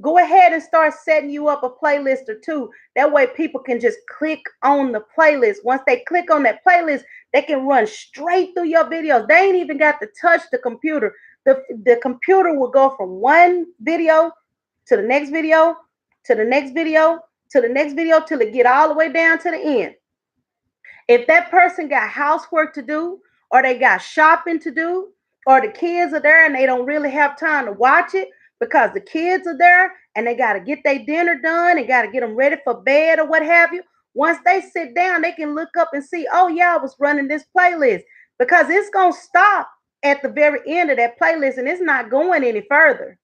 go ahead and start setting you up a playlist or two. That way people can just click on the playlist. Once they click on that playlist, they can run straight through your videos. They ain't even got to touch the computer. The computer will go from one video to the next video, to the next video, to the next video, till it get all the way down to the end. If that person got housework to do, or they got shopping to do, or the kids are there and they don't really have time to watch it because the kids are there and they got to get their dinner done and got to get them ready for bed or what have you, once they sit down, they can look up and see, oh, yeah, I was running this playlist, because it's going to stop at the very end of that playlist and it's not going any further.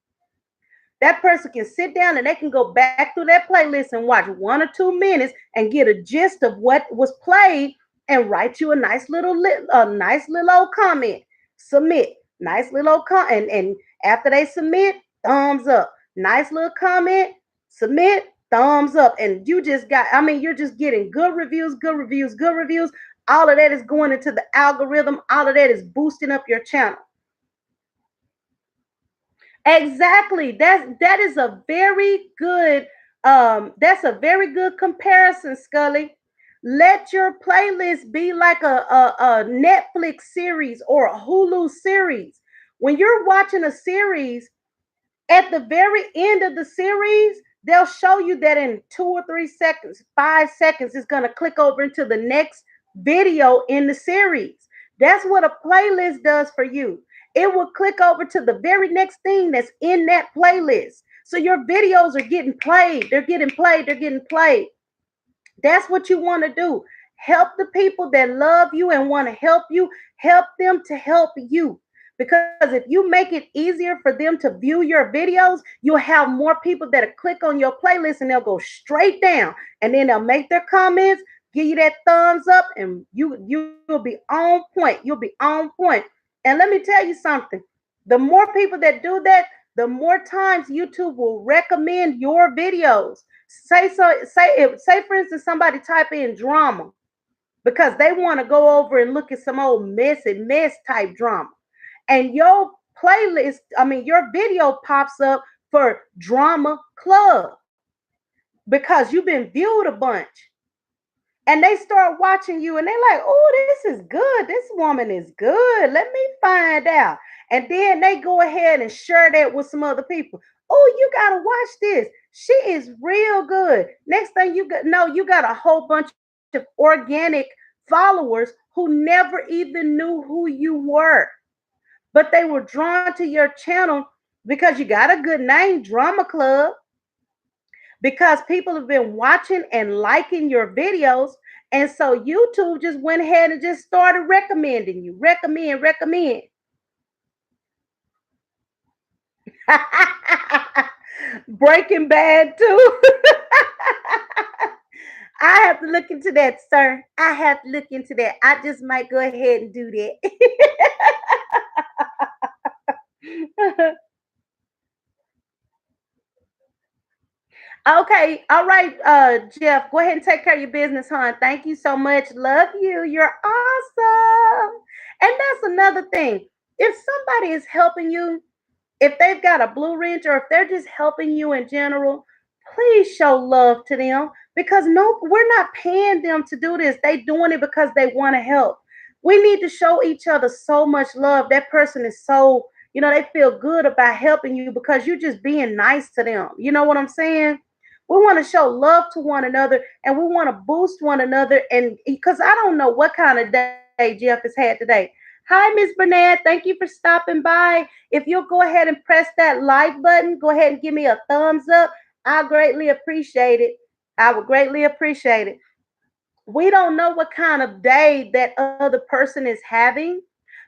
That person can sit down and they can go back through that playlist and watch 1 or 2 minutes and get a gist of what was played, and write you a nice little old comment. Submit. Nice little old comment. And after they submit, thumbs up. Nice little comment, submit, thumbs up. And you're just getting good reviews, good reviews, good reviews. All of that is going into the algorithm. All of that is boosting up your channel. Exactly. That is a very good that's a very good comparison, Scully. Let your playlist be like a Netflix series or a Hulu series. When you're watching a series, at the very end of the series, they'll show you that in 2 or 3 seconds, 5 seconds, it's going to click over into the next video in the series. That's what a playlist does for you. It will click over to the very next thing that's in that playlist. So your videos are getting played. They're getting played. They're getting played. That's what you want to do. Help the people that love you and want to help you, help them to help you. Because if you make it easier for them to view your videos, you'll have more people that'll click on your playlist and they'll go straight down. And then they'll make their comments, give you that thumbs up, and you'll be on point. You'll be on point. And let me tell you something. The more people that do that, the more times YouTube will recommend your videos. Say for instance, somebody type in drama because they want to go over and look at some old mess type drama, and your video pops up for drama club because you've been viewed a bunch, and they start watching you and they like, oh, this is good, this woman is good, let me find out. And then they go ahead and share that with some other people. Oh, you gotta watch this, she is real good. Next thing know, you got a whole bunch of organic followers who never even knew who you were, but they were drawn to your channel because you got a good name, Drama Club, because people have been watching and liking your videos. And so YouTube just went ahead and just started recommending you. Recommend. Breaking Bad too. I have to look into that, sir. I have to look into that. I just might go ahead and do that. Okay, all right, Jeff, go ahead and take care of your business, hon. Thank you so much. Love you. You're awesome. And that's another thing. If somebody is helping you, if they've got a blue wrench or if they're just helping you in general, please show love to them, because no, we're not paying them to do this. They doing it because they want to help. We need to show each other so much love. That person is so, they feel good about helping you because you're just being nice to them. You know what I'm saying? We want to show love to one another and we want to boost one another. And because I don't know what kind of day Jeff has had today. Hi, Miss Bernard. Thank you for stopping by. If you'll go ahead and press that like button, go ahead and give me a thumbs up. I greatly appreciate it. I would greatly appreciate it. We don't know what kind of day that other person is having,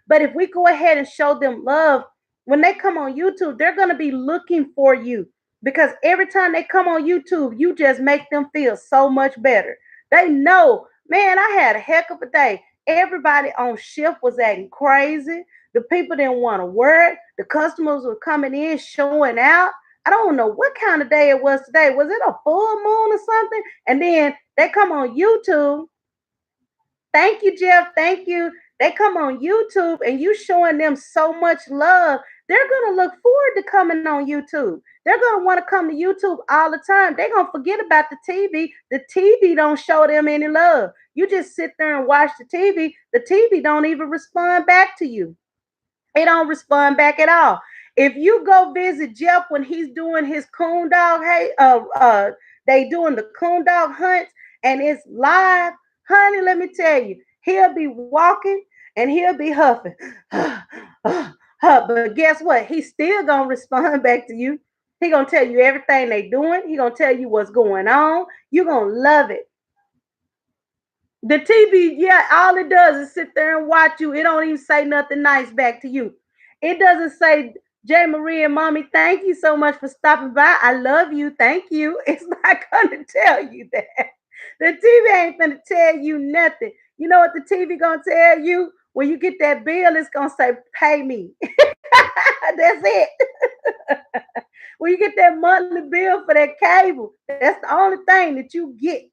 but if we go ahead and show them love, when they come on YouTube, they're going to be looking for you, because every time they come on YouTube, you just make them feel so much better. They know, man, I had a heck of a day. Everybody on shift was acting crazy. The people didn't want to work. The customers were coming in, showing out. I don't know what kind of day it was today. Was it a full moon or something? And then they come on YouTube. Thank you, Jeff. Thank you. They come on YouTube and you showing them so much love. They're going to look forward to coming on YouTube. They're going to want to come to YouTube all the time. They're going to forget about the TV. The TV don't show them any love. You just sit there and watch the TV. The TV don't even respond back to you. They don't respond back at all. If you go visit Jeff when he's doing his coon dog, they doing the coon dog hunts and it's live, honey. Let me tell you, he'll be walking and he'll be huffing, but guess what? He's still gonna respond back to you. He gonna tell you everything they doing. He gonna tell you what's going on. You gonna love it. The TV, yeah, all it does is sit there and watch you. It don't even say nothing nice back to you. It doesn't say, J. Marie and Mommy, thank you so much for stopping by. I love you. Thank you. It's not going to tell you that. The TV ain't going to tell you nothing. You know what the TV going to tell you? When you get that bill, it's going to say, pay me. That's it. When you get that monthly bill for that cable, that's the only thing that you get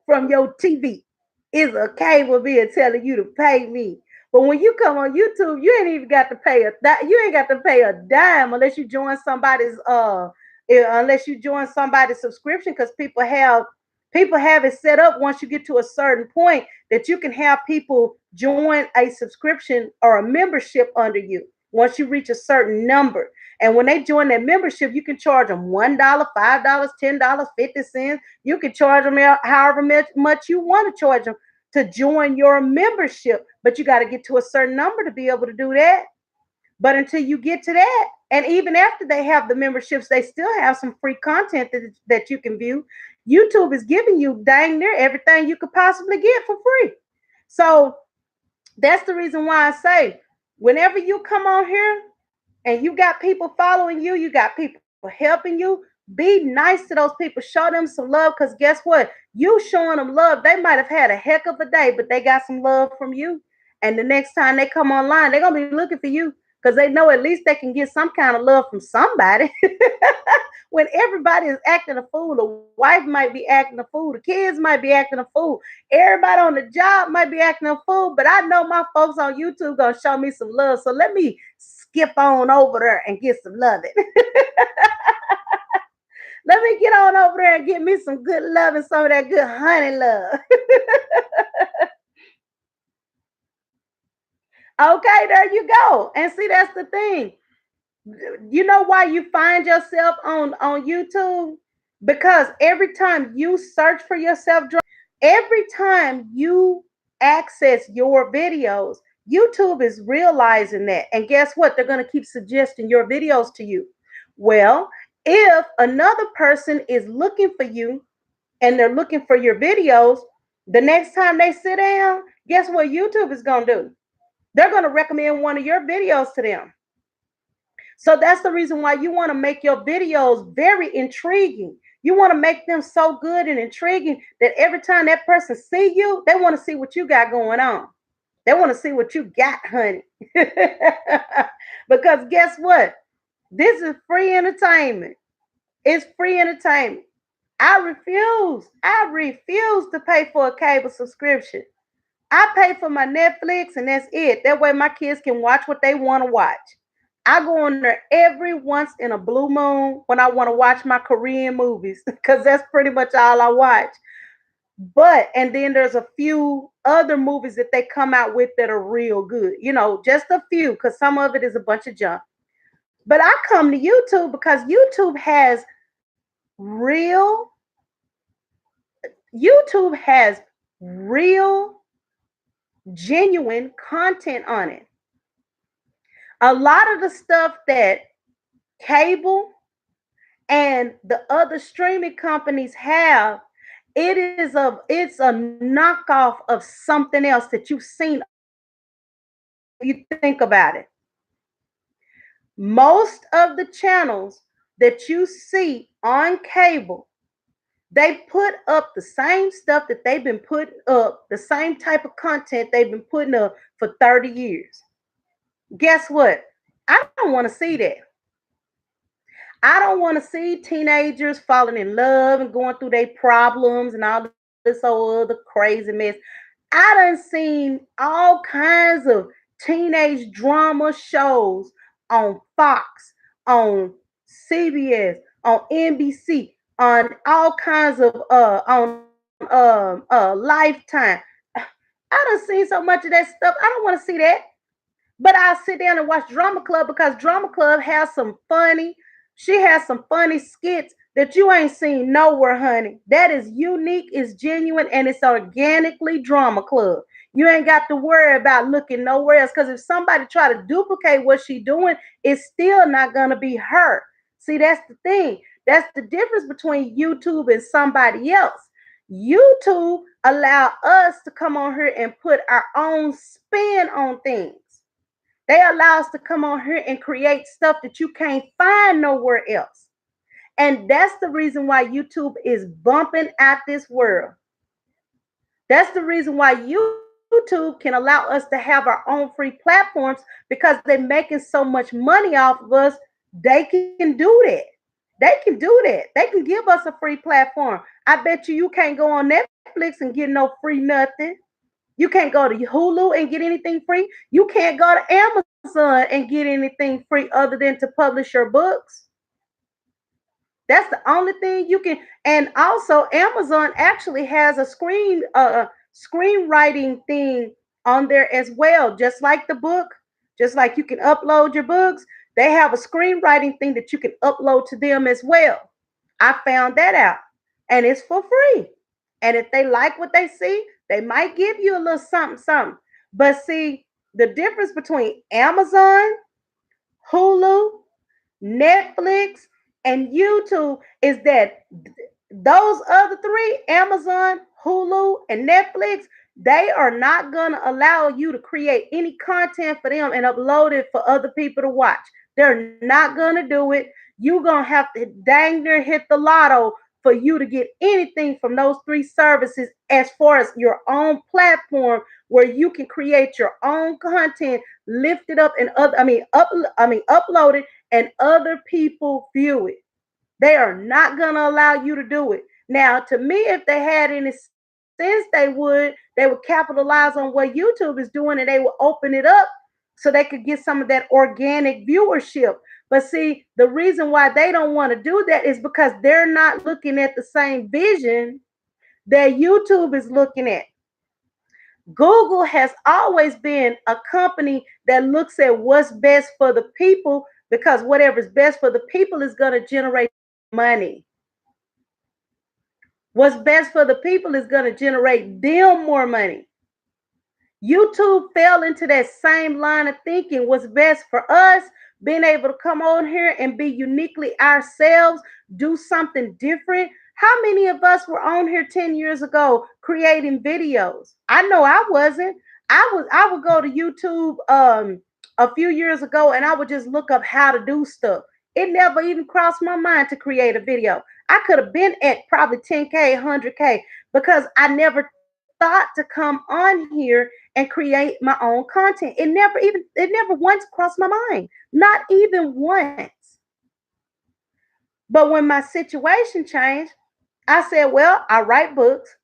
from your TV is a cable bill telling you to pay me. But when you come on YouTube, you ain't even got to pay you ain't got to pay a dime unless you join somebody's unless you join somebody's subscription because people have it set up once you get to a certain point that you can have people join a subscription or a membership under you once you reach a certain number. And when they join that membership, you can charge them $1, $5, $10, 50 cents. You can charge them however much you want to charge them to join your membership. But you got to get to a certain number to be able to do that. But until you get to that, and even after they have the memberships, they still have some free content that you can view. YouTube is giving you dang near everything you could possibly get for free. So that's the reason why I say, whenever you come on here and you got people following you, you got people helping you, be nice to those people, show them some love, because guess what? You showing them love, they might have had a heck of a day, but they got some love from you. And the next time they come online, they're going to be looking for you because they know at least they can get some kind of love from somebody. When everybody is acting a fool, the wife might be acting a fool, the kids might be acting a fool, everybody on the job might be acting a fool, but I know my folks on YouTube gonna show me some love. So let me skip on over there and get some loving. Let me get on over there and get me some good love and some of that good honey love. Okay, there you go. And see, that's the thing. You know why you find yourself on YouTube? Because every time you search for yourself, every time you access your videos, YouTube is realizing that. And guess what? They're going to keep suggesting your videos to you. Well, if another person is looking for you and they're looking for your videos, the next time they sit down, guess what YouTube is going to do? They're going to recommend one of your videos to them. So that's the reason why you want to make your videos very intriguing. You want to make them so good and intriguing that every time that person see you, they want to see what you got going on. They want to see what you got, honey. Because guess what? This is free entertainment. It's free entertainment. I refuse to pay for a cable subscription. I pay for my Netflix and that's it. That way my kids can watch what they want to watch. I go on there every once in a blue moon when I want to watch my Korean movies because that's pretty much all I watch. But, and then there's a few other movies that they come out with that are real good, just a few because some of it is a bunch of junk. But I come to YouTube because real, YouTube has real, genuine content on it. A lot of the stuff that cable and the other streaming companies have, it's a knockoff of something else that you've seen. You think about it. Most of the channels that you see on cable They put up the same stuff that they've been putting up, the same type of content they've been putting up for 30 years. Guess what? I don't want to see that. I don't want to see teenagers falling in love and going through their problems and all this whole other crazy mess. I done seen all kinds of teenage drama shows on Fox, on CBS, on NBC, on all kinds of on Lifetime. I done seen so much of that stuff. I don't want to see that. But I'll sit down and watch Drama Club because Drama Club has some funny, she has some funny skits that you ain't seen nowhere, honey. That is unique, it's genuine, and it's organically Drama Club. You ain't got to worry about looking nowhere else because if somebody try to duplicate what she doing, it's still not gonna be her. See, that's the thing. That's the difference between YouTube and somebody else. YouTube allow us to come on here and put our own spin on things. They allow us to come on here and create stuff that you can't find nowhere else. And that's the reason why YouTube is bumping at this world. That's the reason why YouTube can allow us to have our own free platforms because they're making so much money off of us. They can do that. They can do that. They can give us a free platform. I bet you can't go on Netflix and get no free nothing. You can't go to Hulu and get anything free. You can't go to Amazon and get anything free other than to publish your books. That's the only thing you can. And also, Amazon actually has a screenwriting thing on there as well, just like the book. Just like you can upload your books, they have a screenwriting thing that you can upload to them as well. I found that out, and it's for free. And if they like what they see, they might give you a little something, something. But see, the difference between Amazon, Hulu, Netflix, and YouTube is that those other three, Amazon, Hulu, and Netflix, they are not going to allow you to create any content for them and upload it for other people to watch. They're not going to do it. You're going to have to dang near hit the lotto for you to get anything from those three services as far as your own platform where you can create your own content, lift it up and upload it and other people view it. They are not going to allow you to do it. Now, to me, if they had any sense, they would capitalize on what YouTube is doing and they would open it up so they could get some of that organic viewership. But see, the reason why they don't want to do that is because they're not looking at the same vision that YouTube is looking at. Google has always been a company that looks at what's best for the people because whatever's best for the people is going to generate money. What's best for the people is going to generate them more money. YouTube fell into that same line of thinking. What's best for us, being able to come on here and be uniquely ourselves, do something different. How many of us were on here 10 years ago creating videos? I know I wasn't. I would go to YouTube a few years ago and I would just look up how to do stuff. It never even crossed my mind to create a video. I could have been at probably 10K, 100K because I never thought to come on here and create my own content. It never once crossed my mind. Not even once. But when my situation changed, I said, well, I write books.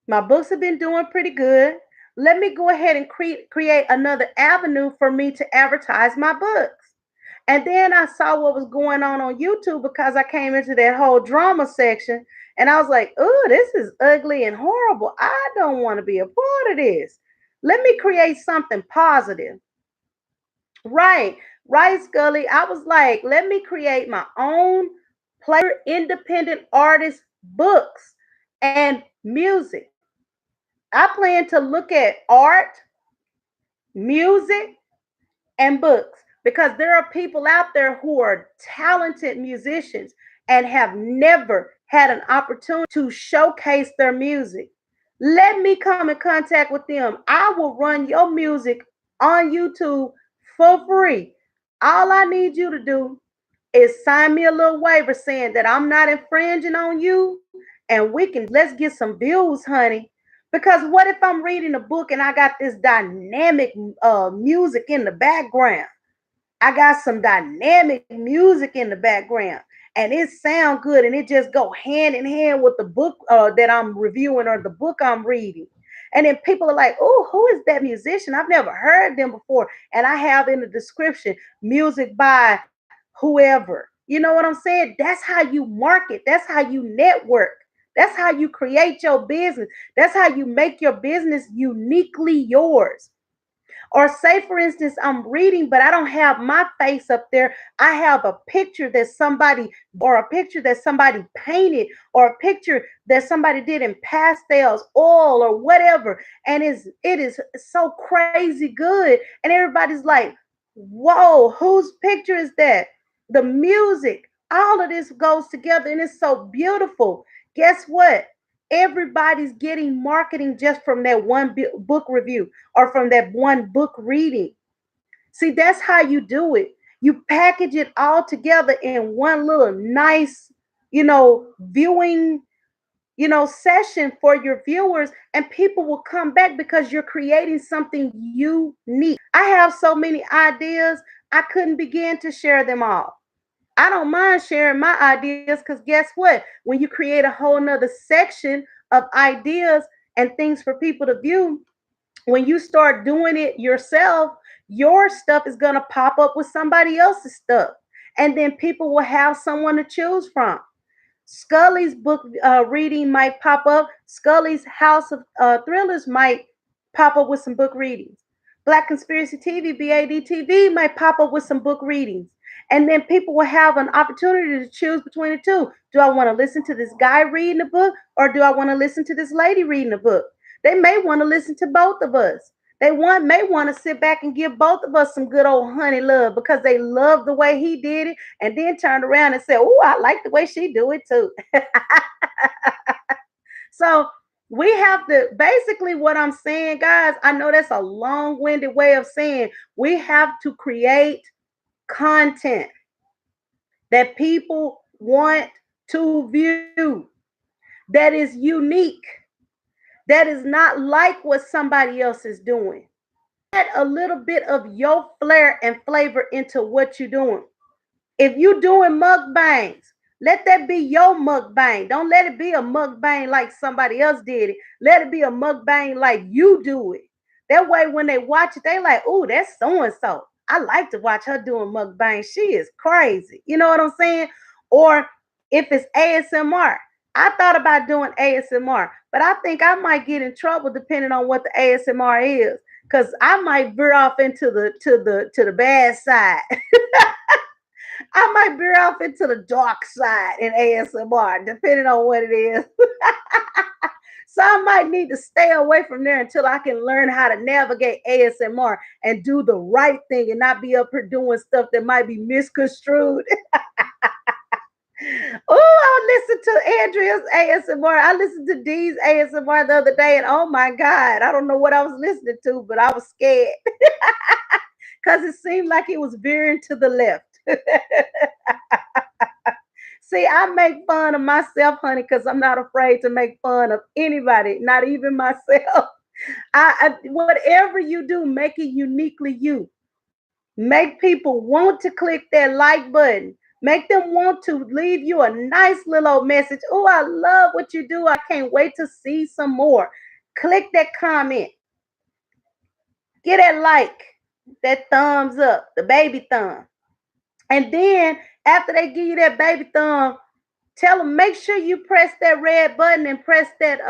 My books have been doing pretty good. Let me go ahead and create another avenue for me to advertise my books. And then I saw what was going on YouTube because I came into that whole drama section and I was like, oh, this is ugly and horrible. I don't want to be a part of this. Let me create something positive. Right, right, Scully. I was like, let me create my own independent artist books and music. I plan to look at art, music, and books because there are people out there who are talented musicians and have never had an opportunity to showcase their music. Let me come in contact with them. I will run your music on YouTube for free. All I need you to do is sign me a little waiver saying that I'm not infringing on you and we can let's get some views, honey. Because what if I'm reading a book and I got this dynamic music in the background? I got some dynamic music in the background, and it sound good, and it just go hand in hand with the book that I'm reviewing or the book I'm reading. And then people are like, "Oh, who is that musician? I've never heard them before." And I have in the description music by whoever. You know what I'm saying? That's how you market. That's how you network. That's how you create your business. That's how you make your business uniquely yours. Or say, for instance, I'm reading, but I don't have my face up there. I have a picture that somebody, or a picture that somebody painted, or a picture that somebody did in pastels, oil, or whatever. And it is so crazy good. And everybody's like, whoa, whose picture is that? The music, all of this goes together and it's so beautiful. Guess what? Everybody's getting marketing just from that one book review or from that one book reading. See, that's how you do it. You package it all together in one little nice, viewing, session for your viewers, and people will come back because you're creating something unique. I have so many ideas, I couldn't begin to share them all. I don't mind sharing my ideas because guess what? When you create a whole nother section of ideas and things for people to view, when you start doing it yourself, your stuff is going to pop up with somebody else's stuff. And then people will have someone to choose from. Scully's book reading might pop up. Scully's House of Thrillers might pop up with some book readings. Black Conspiracy TV, BAD might pop up with some book readings. And then people will have an opportunity to choose between the two. Do I want to listen to this guy reading the book, or do I want to listen to this lady reading the book? They may want to listen to both of us. May want to sit back and give both of us some good old honey love because they love the way he did it, and then turned around and said, "Oh, I like the way she do it too." So we have to, basically what I'm saying, guys, I know that's a long-winded way of saying we have to create content that people want to view, that is unique, that is not like what somebody else is doing. Add a little bit of your flair and flavor into what you're doing. If you're doing mukbangs, let that be your mukbang. Don't let it be a mukbang like somebody else did it. Let it be a mukbang like you do it. That way, when they watch it, they like, "Oh, that's so and so. I like to watch her doing mukbang. She is crazy." You know what I'm saying? Or if it's ASMR, I thought about doing ASMR, but I think I might get in trouble depending on what the ASMR is, because I might veer off into the bad side. I might veer off into the dark side in ASMR, depending on what it is. So I might need to stay away from there until I can learn how to navigate ASMR and do the right thing and not be up here doing stuff that might be misconstrued. Oh, I listened to Andrea's ASMR. I listened to Dee's ASMR the other day, and oh my God, I don't know what I was listening to, but I was scared because it seemed like it was veering to the left. See, I make fun of myself, honey, because I'm not afraid to make fun of anybody, not even myself. Whatever you do, make it uniquely you. Make people want to click that like button. Make them want to leave you a nice little old message. Oh, I love what you do. I can't wait to see some more. Click that comment. Get that like, that thumbs up, the baby thumb. And then after they give you that baby thumb, tell them, make sure you press that red button and press that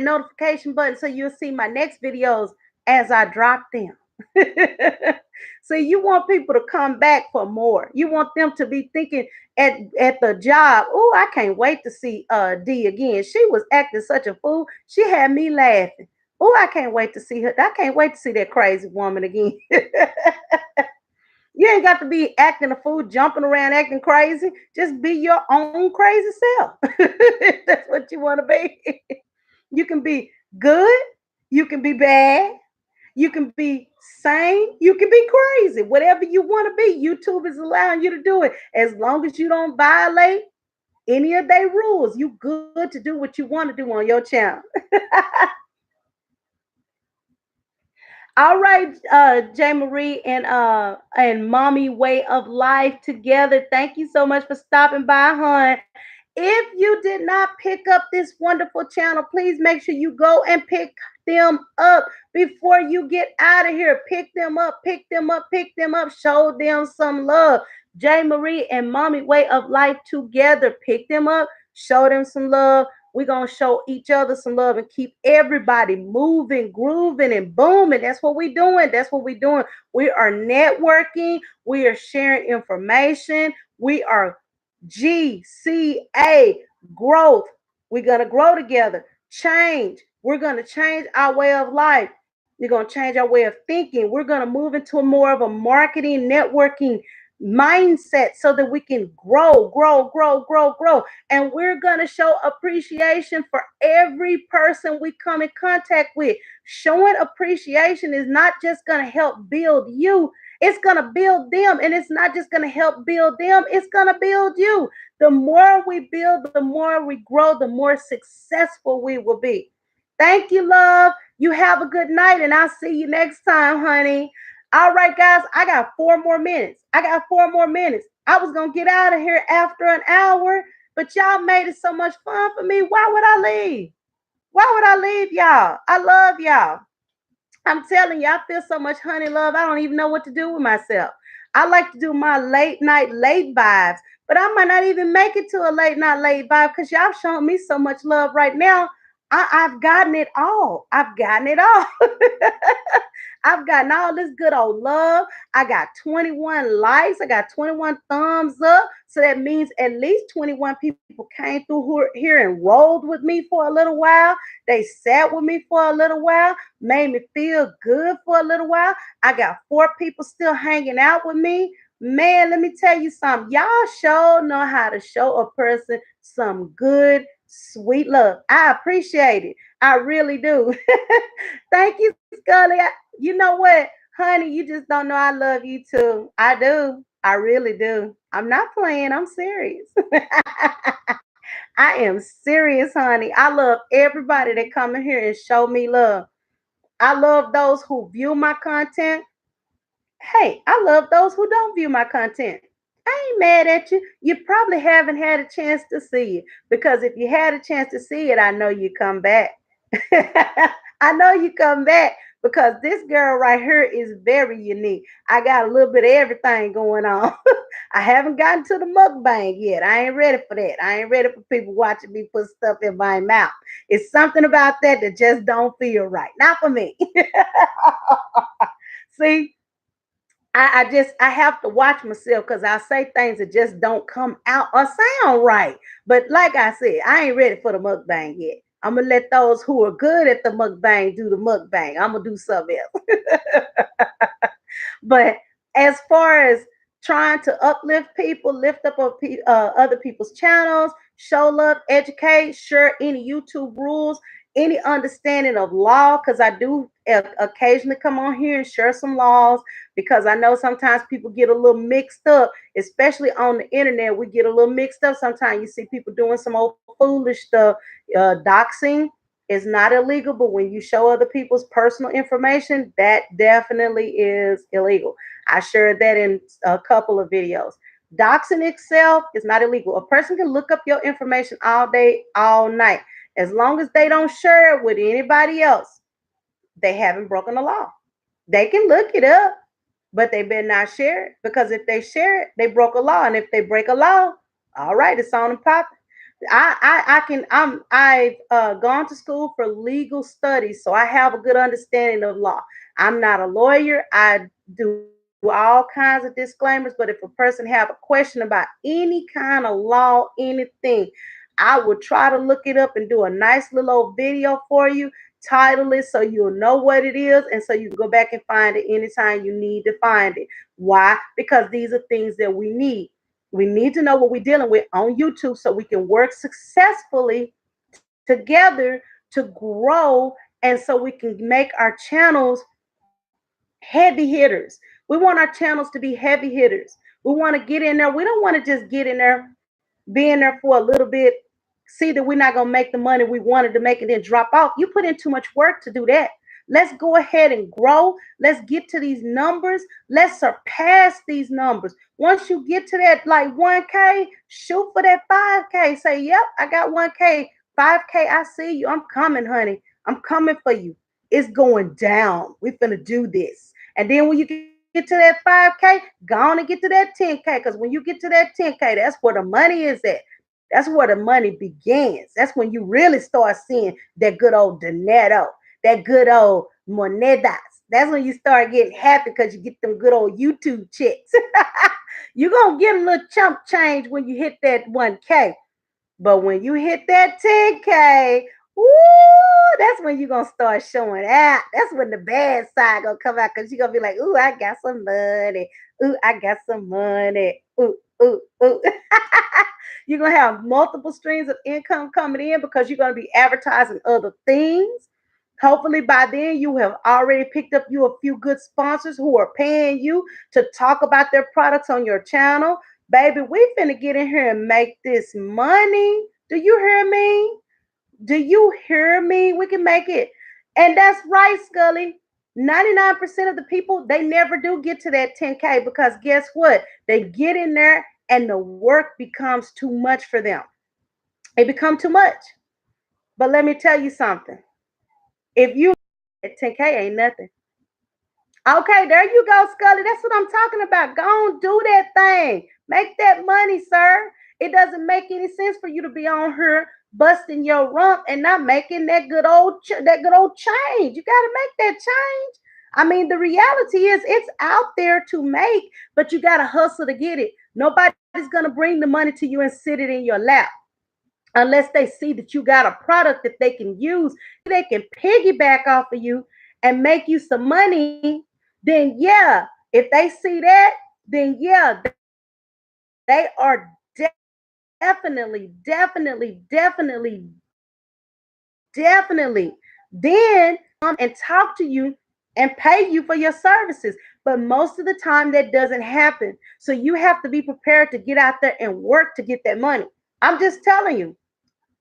notification button so you'll see my next videos as I drop them. So you want people to come back for more. You want them to be thinking at the job, "Oh, I can't wait to see D again. She was acting such a fool. She had me laughing. Oh, I can't wait to see her. I can't wait to see that crazy woman again." You ain't got to be acting a fool, jumping around, acting crazy. Just be your own crazy self. That's what you want to be. You can be good. You can be bad. You can be sane. You can be crazy. Whatever you want to be, YouTube is allowing you to do it. As long as you don't violate any of their rules. You good to do what you want to do on your channel. All right, J. Marie and Mommy Way of Life together. Thank you so much for stopping by, hon. If you did not pick up this wonderful channel, please make sure you go and pick them up before you get out of here. Pick them up, pick them up, pick them up. Show them some love. J. Marie and Mommy Way of Life together. Pick them up, show them some love. We're going to show each other some love and keep everybody moving, grooving, and booming. That's what we're doing. That's what we're doing. We are networking. We are sharing information. We are GCA growth. We're going to grow together. Change. We're going to change our way of life. We're going to change our way of thinking. We're going to move into more of a marketing, networking mindset so that we can grow, grow, grow, grow, grow. And we're going to show appreciation for every person we come in contact with. Showing appreciation is not just going to help build you, it's going to build them. And it's not just going to help build them, it's going to build you. The more we build, the more we grow, the more successful we will be. Thank you, love. You have a good night, and I'll see you next time, honey. All right, guys, I got 4 more minutes. I got 4 more minutes. I was going to get out of here after an hour, but y'all made it so much fun for me. Why would I leave? Why would I leave y'all? I love y'all. I'm telling you, I feel so much honey love. I don't even know what to do with myself. I like to do my late night late vibes, but I might not even make it to a late night late vibe because y'all showing me so much love right now. I've gotten it all. I've gotten it all. I've gotten all this good old love. I got 21 likes. I got 21 thumbs up. So that means at least 21 people came through here and rolled with me for a little while. They sat with me for a little while, made me feel good for a little while. I got 4 people still hanging out with me. Man, let me tell you something. Y'all sure know how to show a person some good, sweet love. I appreciate it. I really do. Thank you, Scully. You know what, honey? You just don't know I love you too. I do. I really do. I'm not playing. I'm serious. I am serious, honey. I love everybody that come in here and show me love. I love those who view my content. Hey, I love those who don't view my content. I ain't mad at you. You probably haven't had a chance to see it because if you had a chance to see it, I know you come back. I know you come back because this girl right here is very unique. I got a little bit of everything going on. I haven't gotten to the mukbang yet. I ain't ready for that. I ain't ready for people watching me put stuff in my mouth. It's something about that that just don't feel right. Not for me. See, I have to watch myself because I say things that just don't come out or sound right. But like I said, I ain't ready for the mukbang yet. I'm gonna let those who are good at the mukbang do the mukbang. I'm gonna do something else. But as far as trying to uplift people, lift up other people's channels, show love, educate, share any YouTube rules, any understanding of law, because I do occasionally come on here and share some laws because I know sometimes people get a little mixed up, especially on the internet. We get a little mixed up. Sometimes you see people doing some old foolish stuff. Doxing is not illegal, but when you show other people's personal information, that definitely is illegal. I shared that in a couple of videos. Doxing itself is not illegal. A person can look up your information all day, all night. As long as they don't share it with anybody else, they haven't broken the law. They can look it up, but they better not share it because if they share it, they broke a law. And if they break a law, all right, it's on and popping. I've gone to school for legal studies, so I have a good understanding of law. I'm not a lawyer. I do all kinds of disclaimers, but if a person have a question about any kind of law, anything, I would try to look it up and do a nice little old video for you, title it so you'll know what it is, and so you can go back and find it anytime you need to find it. Why? Because these are things that we need. We need to know what we're dealing with on YouTube so we can work successfully together to grow and so we can make our channels heavy hitters. We want our channels to be heavy hitters. We want to get in there. We don't want to just get in there being there for a little bit, see that we're not going to make the money we wanted to make and then drop off. You put in too much work to do that. Let's go ahead and grow. Let's get to these numbers. Let's surpass these numbers. Once you get to that like 1K, shoot for that 5K. Say, yep, I got 1K, 5K. I see you. I'm coming, honey. I'm coming for you. It's going down. We're going to do this. And then when you get to that 5K, go on and get to that 10K. Because when you get to that 10K, that's where the money is at. That's where the money begins. That's when you really start seeing that good old dinero, that good old monedas. That's when you start getting happy because you get them good old YouTube checks. You're going to get a little chump change when you hit that 1K. But when you hit that 10K, woo, that's when you're gonna start showing out. That's when the bad side gonna come out because you're gonna be like, ooh, I got some money. Ooh, I got some money. Ooh, ooh, ooh. You're gonna have multiple streams of income coming in because you're gonna be advertising other things. Hopefully by then you have already picked up you a few good sponsors who are paying you to talk about their products on your channel. Baby, we finna get in here and make this money. Do you hear me? Do you hear me? We can make it. And that's right, Scully. 99% of the people, they never do get to that 10K because guess what? They get in there and the work becomes too much for them. It becomes too much. But let me tell you something. If you at 10K ain't nothing. Okay, there you go, Scully. That's what I'm talking about. Go on, do that thing. Make that money, sir. It doesn't make any sense for you to be on here busting your rump and not making that good old change. You got to make that change. I mean, the reality is it's out there to make, but you got to hustle to get it. Nobody's going to bring the money to you and sit it in your lap unless they see that you got a product that they can use, they can piggyback off of you and make you some money, then yeah, if they see that, then yeah, they are definitely then and talk to you and pay you for your services. But most of the time that doesn't happen. So you have to be prepared to get out there and work to get that money. I'm just telling you.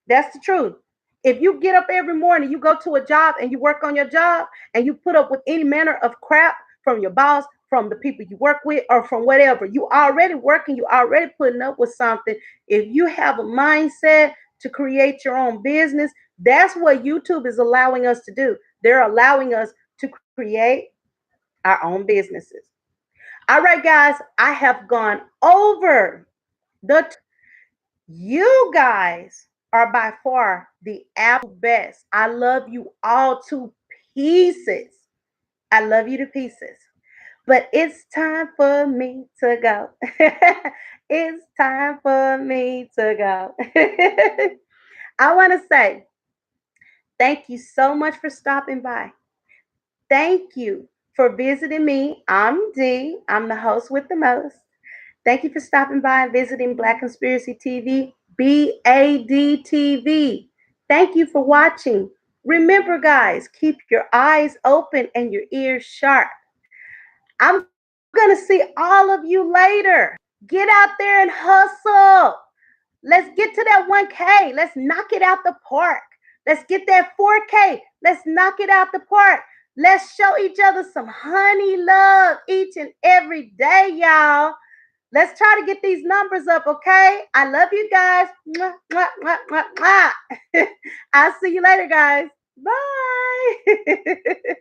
That's the truth. If you get up every morning, you go to a job and you work on your job and you put up with any manner of crap from your boss, from the people you work with, or from whatever, you already working, you already putting up with something. If you have a mindset to create your own business, that's what YouTube is allowing us to do. They're allowing us to create our own businesses. All right, guys, I have gone over the you guys are by far the absolute best. I love you all to pieces. I love you to pieces. But it's time for me to go. It's time for me to go. I want to say thank you so much for stopping by. Thank you for visiting me. I'm Dee. I'm the host with the most. Thank you for stopping by and visiting Black Conspiracy TV, BAD TV. Thank you for watching. Remember, guys, keep your eyes open and your ears sharp. I'm going to see all of you later. Get out there and hustle. Let's get to that 1K. Let's knock it out the park. Let's get that 4K. Let's knock it out the park. Let's show each other some honey love each and every day, y'all. Let's try to get these numbers up, okay? I love you guys. Mwah, mwah, mwah, mwah, mwah. I'll see you later, guys. Bye.